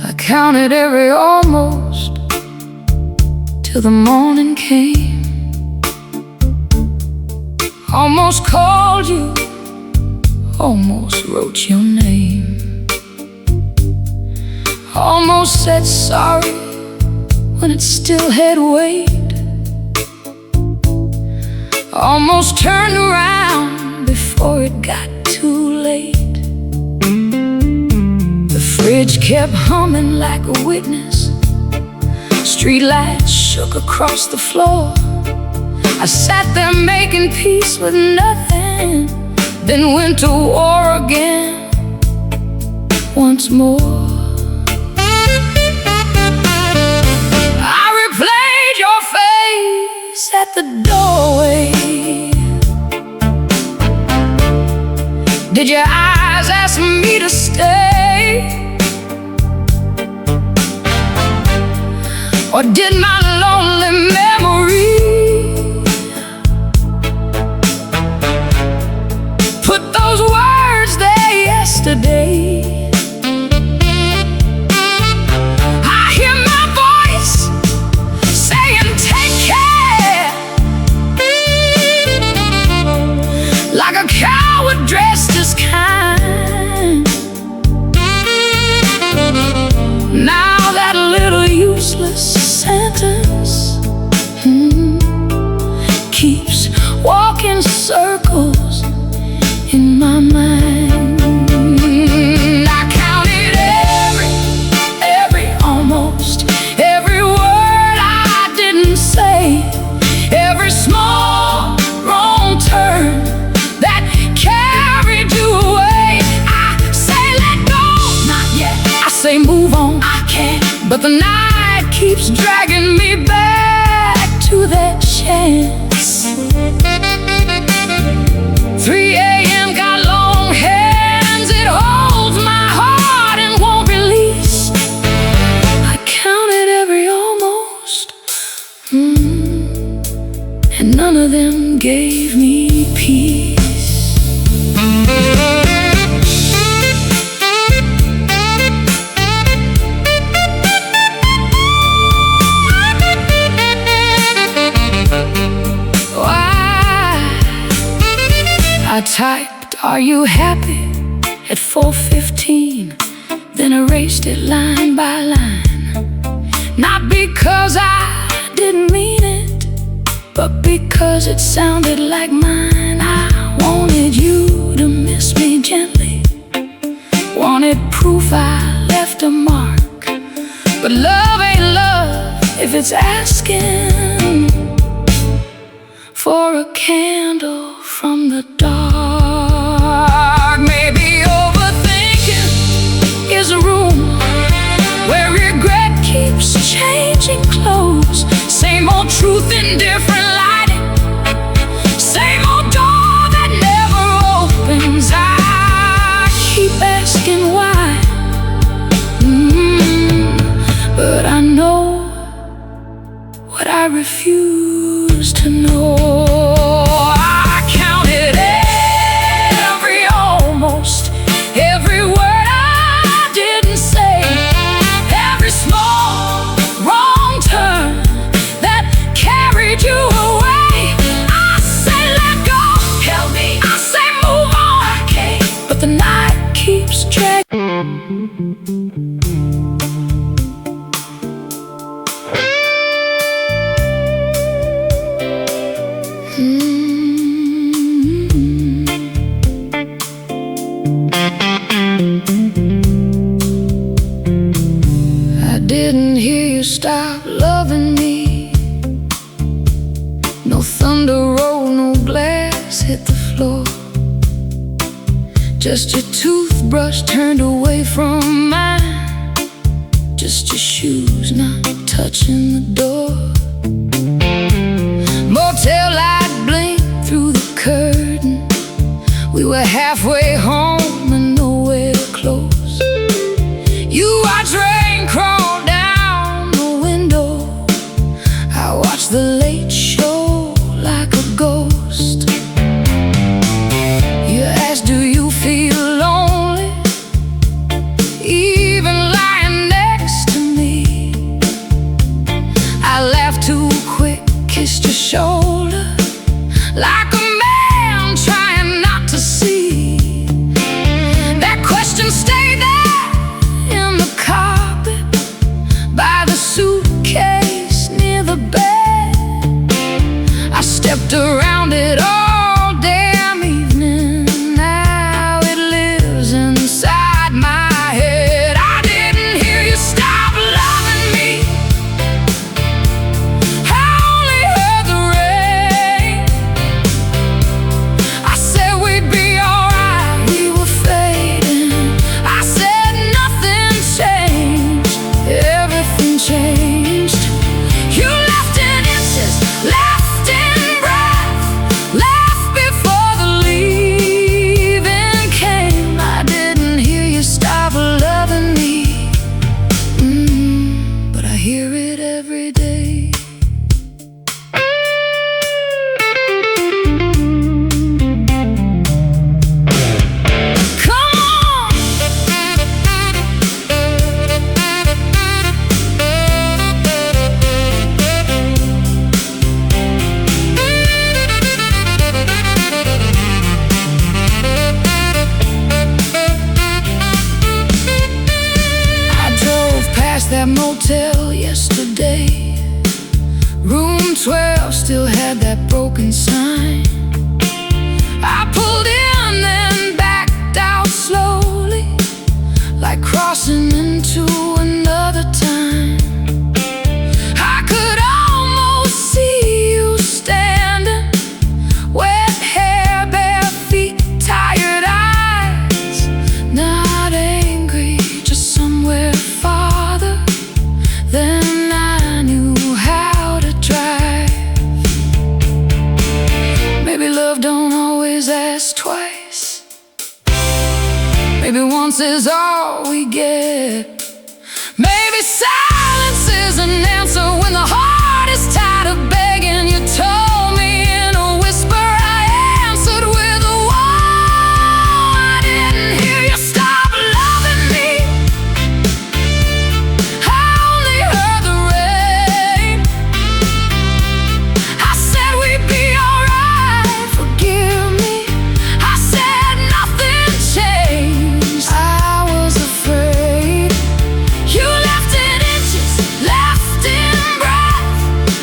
I counted every almost till the morning came. Almost called you, almost wrote your name, almost said sorry when it still had weight, almost turned around before it got too late. The fridge kept humming like a witness, streetlights shook across the floor. I sat there making peace with nothing, then went to war again once more. I replayed your face at the doorway. Did your eyes ask me to stay? Or did my lonely memory put those words there yesterday? I hear my voice saying, take care, like a coward dressed as kind. Now that little useless sentence keeps walking circles in my mind. I counted every almost, every word I didn't say, every small wrong turn that carried you away. I say let go, not yet. I say move on, I can't. But the night keeps dragging me back to that chance. 3 a.m. got long hands, it holds my heart and won't release. I counted every almost, and none of them gave me peace. I typed, are you happy, at 4:15, then erased it line by line. Not because I didn't mean it, but because it sounded like mine. I wanted you to miss me gently, wanted proof I left a mark. But love ain't love if it's asking for a candle from the dark. Maybe overthinking is a room where regret keeps changing clothes. Same old truth in different No thunder roll, no glass hit the floor. Just your toothbrush turned away from mine. Just your shoes not touching the door. Motel light blinked through the curtain. We were halfway home and nowhere close. You watched rain crawl down the window. I watched the late show like a ghost. You asked, do you feel lonely, even lying next to me? I laughed too quick, kissed your shoulder like a man trying not to see. That question stayed there in the carpet, by the suitcase near the bed. I stepped around it all damn evening. Now it lives inside my head. I didn't hear you stop loving me. I only heard the rain. I said we'd be alright, we were fading. I said nothing changed, everything changed. You left in inches, left in breath, left before the leaving came. I didn't hear you stop loving me, but I hear it every day. Come on! I drove past that motel yesterday. Room 12 still had that broken sign. I pulled in, then backed out slowly, like crossing into another time. I could almost see you standing, wet hair, bare feet, tired eyes. Not angry, just somewhere farther than I knew how to drive. Maybe love don't always ask twice. Maybe once is all we get. Maybe silence is an answer when the heart is tired of begging. You told me in a whisper, I answered with a whoa. I didn't hear you stop loving me. I only heard the rain. I said we'd be alright, forgive me. I said nothing changed, I was afraid. You left in inches, left in breath,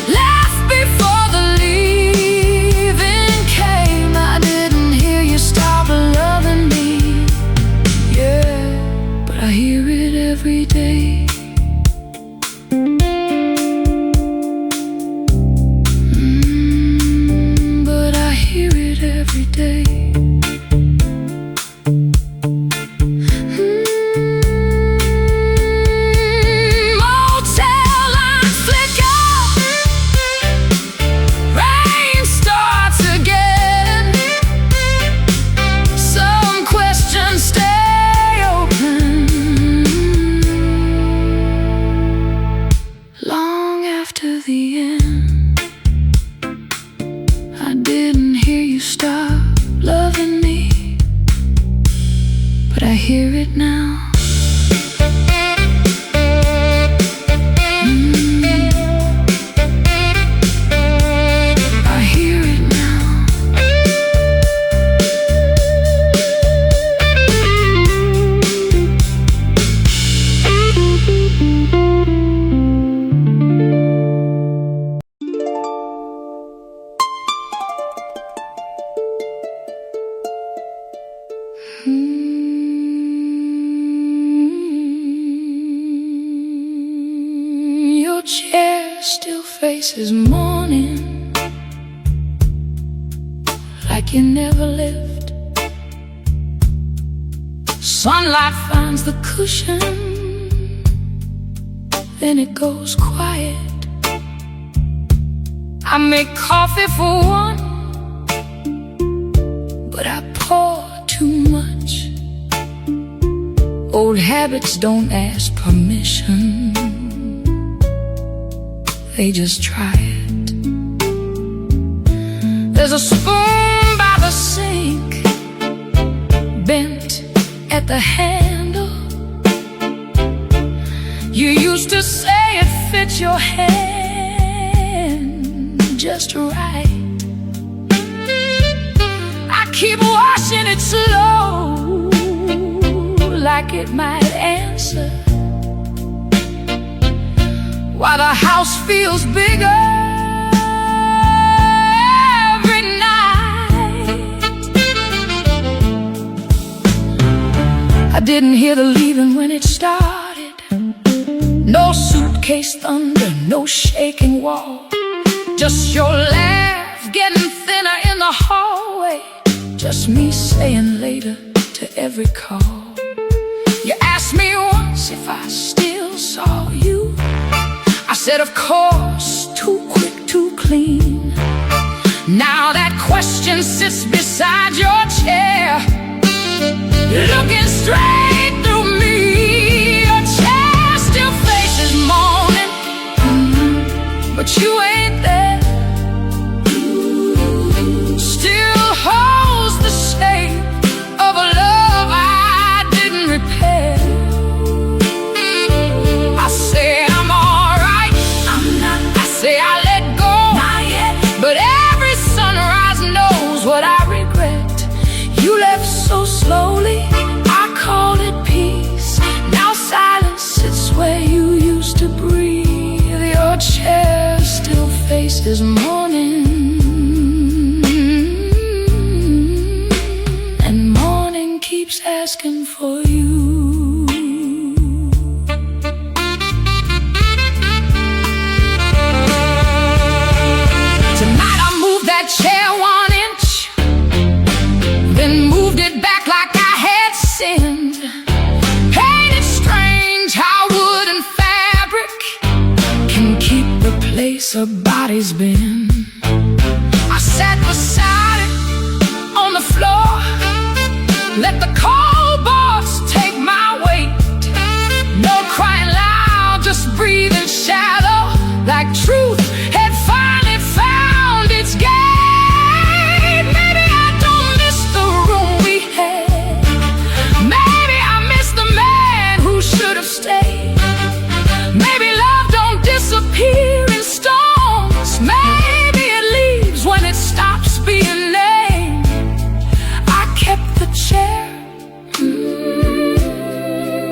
left before the leaving came. I didn't hear you stop loving me, yeah, but I hear it every day. But I hear it every day. Motel lights flicker, rain starts again. Some questions stay open long after the end. I didn't hear you stop loving me, but I hear it now. I hear it now. Your chair still faces morning. like you never lived. Sunlight finds the cushion, then it goes quiet. I make coffee for one, but I pour too much. Old habits don't ask permission, they just try it. There's a spoon by the sink, bent at the handle. You used to say it fits your hand just right. I keep washing it slow, like it might answer, while the house feels bigger every night. I didn't hear the leaving when it started. No suitcase thunder, no shaking wall, just your laugh getting thinner in the hallway, just me saying later to every call. You asked me once if I still saw you. I said, of course, too quick, too clean. Now that question sits beside your chair, looking straight through me. Your chair still faces morning, but you ain't there. Still holds the shape of a love I didn't repair. I say I'm alright, I'm not. I say I let go, not yet. But every sunrise knows what I regret. You left so slowly, I called it peace. Now silence sits where you used to breathe. Your chair still faces morning, and morning keeps asking for you. Tonight I moved that chair 1 inch, then moved it back like I had sinned. Ain't it strange how wood and fabric can keep the place a body's been? I sat beside it on the floor, let the cold boards take my weight. No crying loud, just breathing shallow, like truth had finally found its gate. Maybe I don't miss the room we had, maybe I miss the man who should have stayed. Maybe love don't disappear in storms, maybe it leaves when it stops being named. I kept the chair,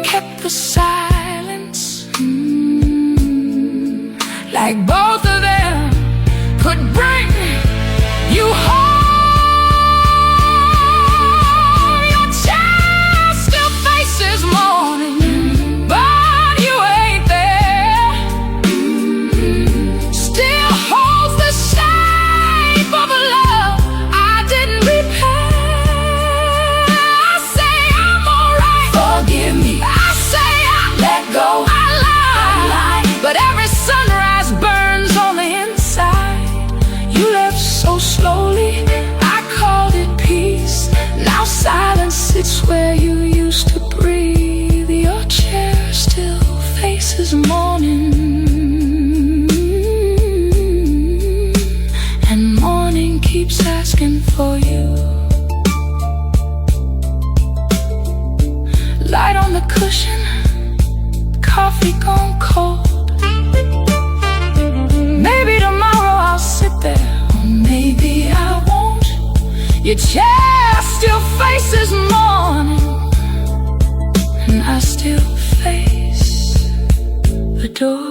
kept the silence, like both of them could bring you home. Your child still faces morning, but you ain't there. Still holds the shape of a love I didn't repair. I say I'm alright, forgive me. I say I let go, I lied. But every sunrise burns on the inside. You left so slowly, I called it peace. Now silence sits where you used to breathe. Your chair still faces morning, and morning keeps asking for you. Light on the cushion, coffee gone cold. Maybe tomorrow I'll sit there, or maybe I won't. Your chair still faces morning, and I still face the door.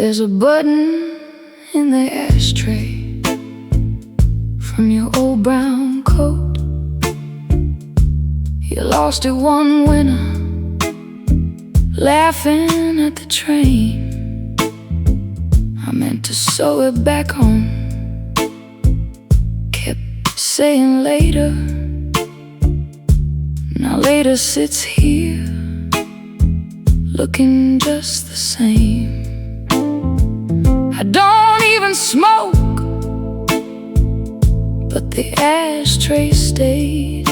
There's a button in the ashtray from your old brown coat. You lost it one winter, laughing at the train. I meant to sew it back on, kept saying later. Now later sits here, looking just the same. I don't even smoke, but the ashtray stayed.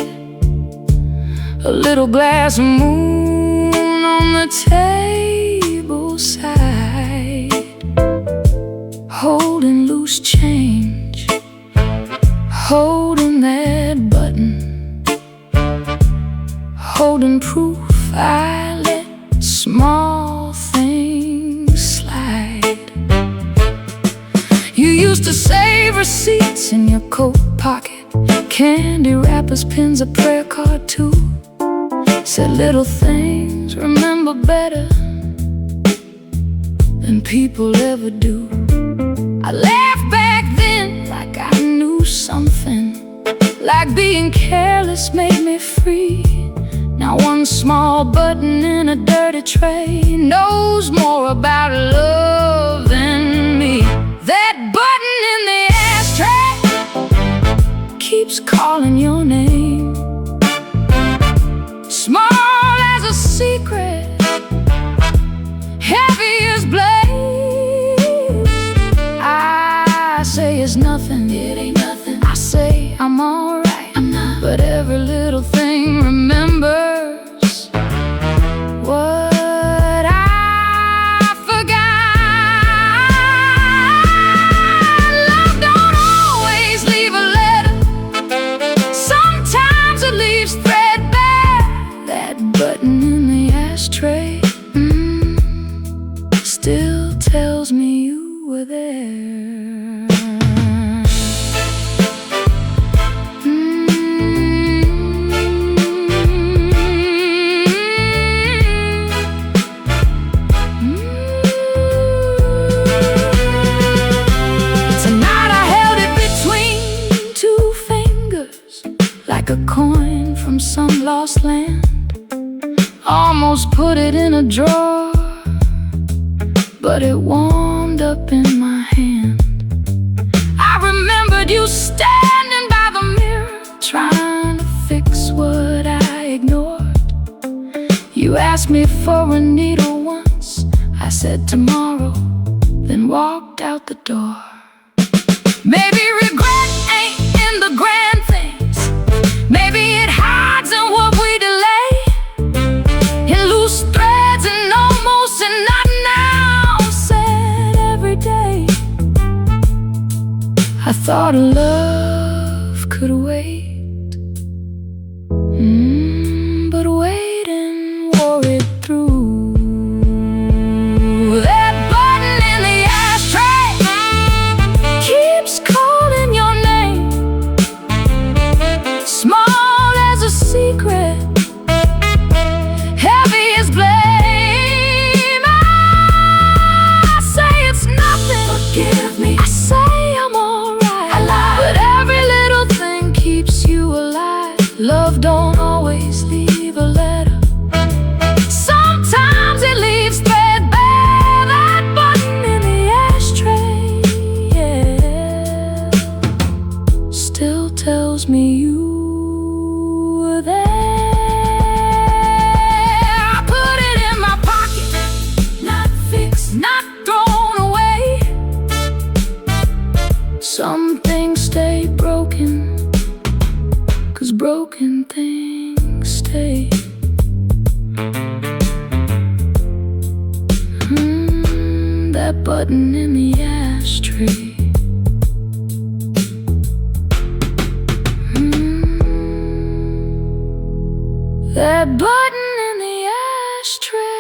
A little glass moon on the table side, holding loose change, holding that button, holding proof I let small things slide. You used to save receipts in your coat pocket, candy wrappers, pins, a prayer card too. Said little things remember better than people ever do. I laughed back then like I knew something, like being careless made me free. Now one small button in a dirty tray knows more about love than me. That button in the ashtray keeps calling your name, small as a secret, heavy as blame. I say it's nothing, it ain't nothing. I say I'm alright, I'm not. But every little thing remembers what I forgot. Love don't always leave a letter, sometimes it leaves threadbare. That button in the ashtray still tells me you were there. Tonight I held it between two fingers, like a coin from some lost land. Almost put it in a drawer, but it warmed up in my hand. I remembered you standing by the mirror, trying to fix what I ignored. You asked me for a needle once, I said tomorrow, then walked out the door. Maybe regret ain't in the grand things, maybe it hides in what we delay, in loose threads and almost and not now said every day. I thought love could wait, but waiting wore it through. That button in the ashtray keeps calling your name, small as a secret, heavy as blame. I say it's nothing, forgive me. I say I'm alright, I lied. But every little thing keeps you alive. Love don't always leave a letter, sometimes it leaves threadbare. That button in the ashtray, yeah, still tells me you were there. I put it in my pocket, not fixed, not thrown away. Some things stay broken, 'cause broken things stay. That button in the ashtray. That button in the ashtray.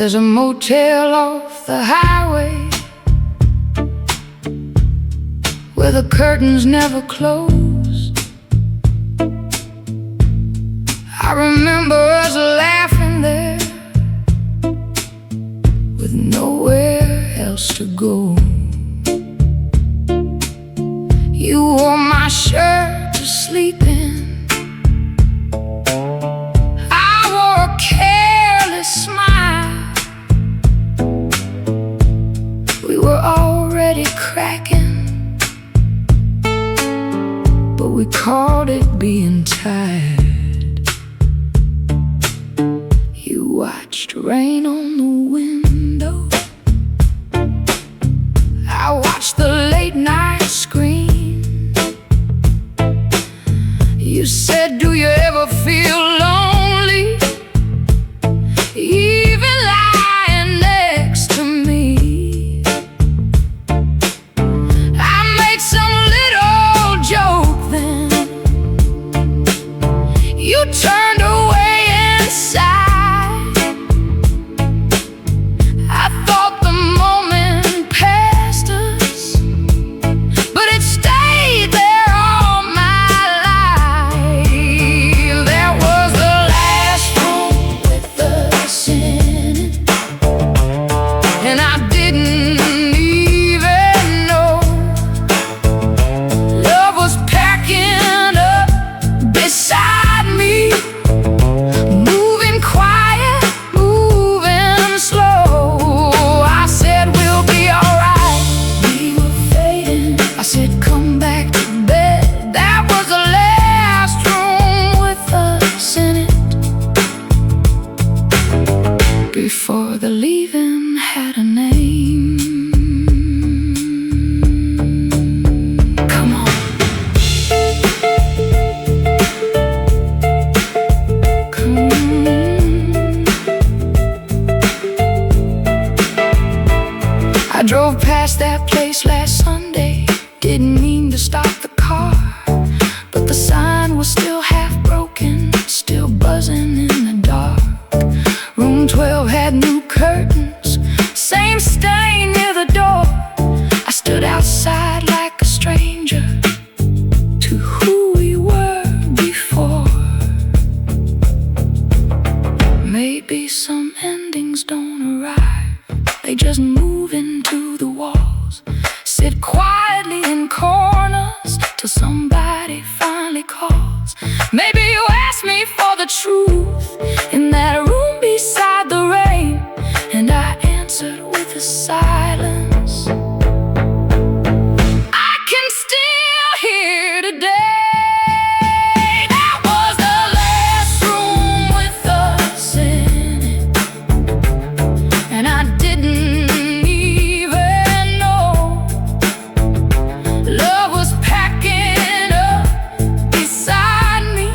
There's a motel off the highway where the curtains never close. I remember us laughing there with nowhere else to go. You wore my shirt to sleep in. I wore a careless smile. We were already cracking, but we called it being tired. You watched rain on the window. I watched the late night screen. You said, do you ever feel lonely, even lying next to me? I made some little joke then. You turned away inside. I thought the moment passed us, but it stayed there all my life. There was the last room with us in it, and I didn't even know love was packing up beside me, moving quiet, moving slow. I said we'll be alright. We were fading. I said come back to bed. That was the last room with us in it, before the leaving had a name. Come on. Come on. I drove past that place last Sunday. Didn't mean to stop the car, but the sign was still half broken, still buzzing in the dark. Room 12 had new curtains, same stain near the door. I stood outside like a stranger to who we were before. Maybe some endings don't arrive, they just move into the walls, sit quietly in corners till somebody finally calls. Maybe you asked me for the truth in that room beside the rain, and I answered with a silence I can still hear today. That was the last room with us in it, and I didn't even know love was packing up beside me,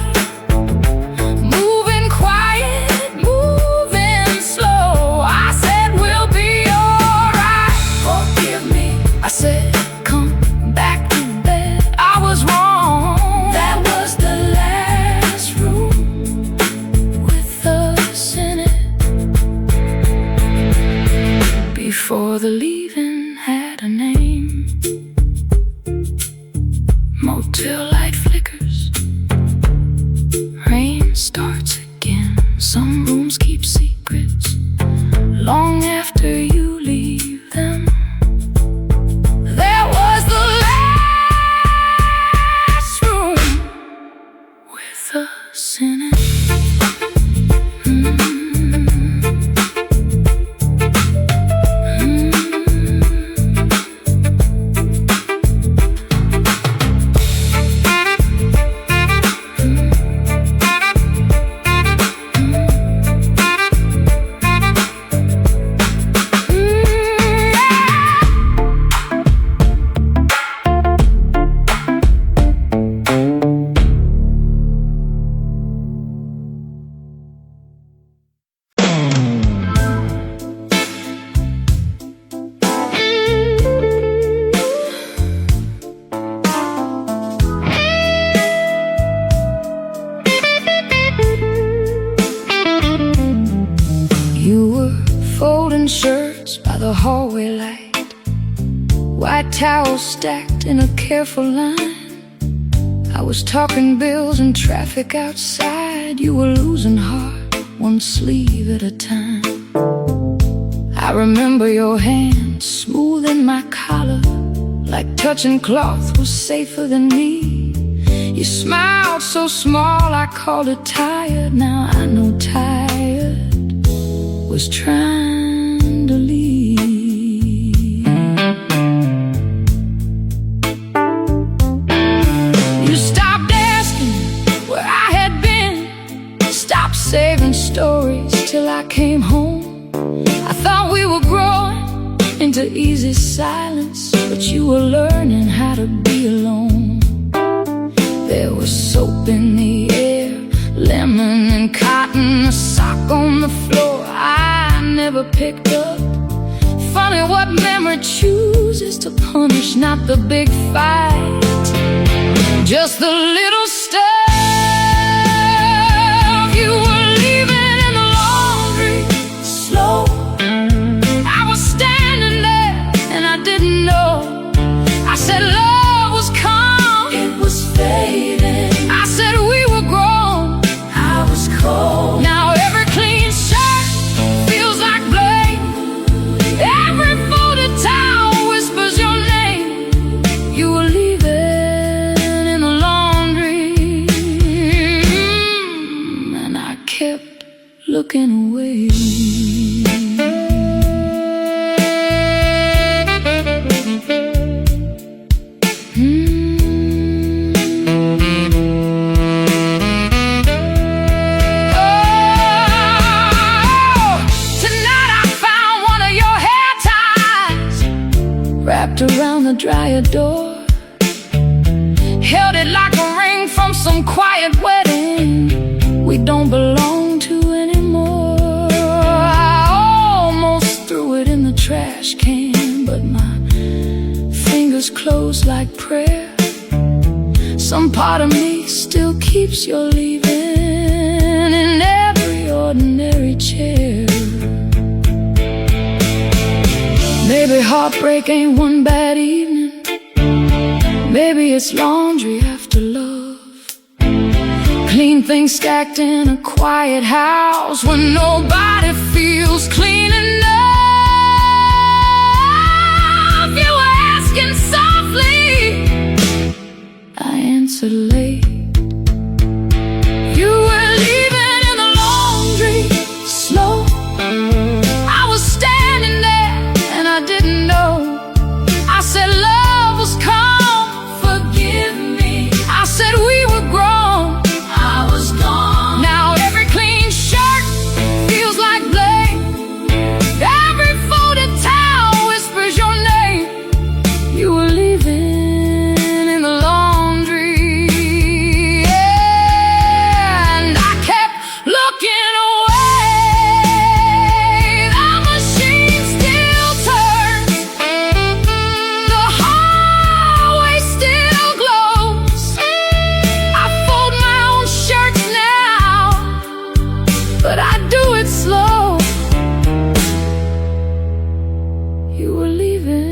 white towels stacked in a careful line. I was talking bills and traffic outside. You were losing heart, one sleeve at a time. I remember your hand smoothing my collar, like touching cloth was safer than me. You smiled so small I called it tired. Now I know tired was trying to leave. You stopped asking where I had been, stopped saving stories till I came home. I thought we were growing into easy silence, but you were learning how to be alone. There was soap in the air, lemon and cotton, a sock on the floor I never picked up. Funny what memory chooses to punish, not the big fight, just the little stuff. You were leaving in the laundry, slow. I was standing there and I didn't know. I said love was calm, it was fading. I said we were grown, I was cold. Now every clean shirt feels like blame. Every folded towel whispers your name. You were leaving in the laundry, and I kept looking away. Wrapped around the dryer door, held it like a ring from some quiet wedding we don't belong to anymore. I almost threw it in the trash can, but my fingers closed like prayer. Some part of me still keeps your leaving in every ordinary chair. Maybe heartbreak ain't one bad evening. Maybe it's laundry after love, clean things stacked in a quiet house when nobody feels clean enough. You were asking softly, I answered late. You were leaving in the laundry, slow. I was standing there and I didn't know. I said love was calm, forgive me. I said we were grown, I was gone. Now every clean shirt feels like blame. Every folded towel whispers your name. You were leaving in the laundry, yeah, and I kept looking away. The machine still turns, the hallway still glows. I fold my own shirts now, but I do it slow. You were leaving,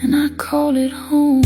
and I call it home.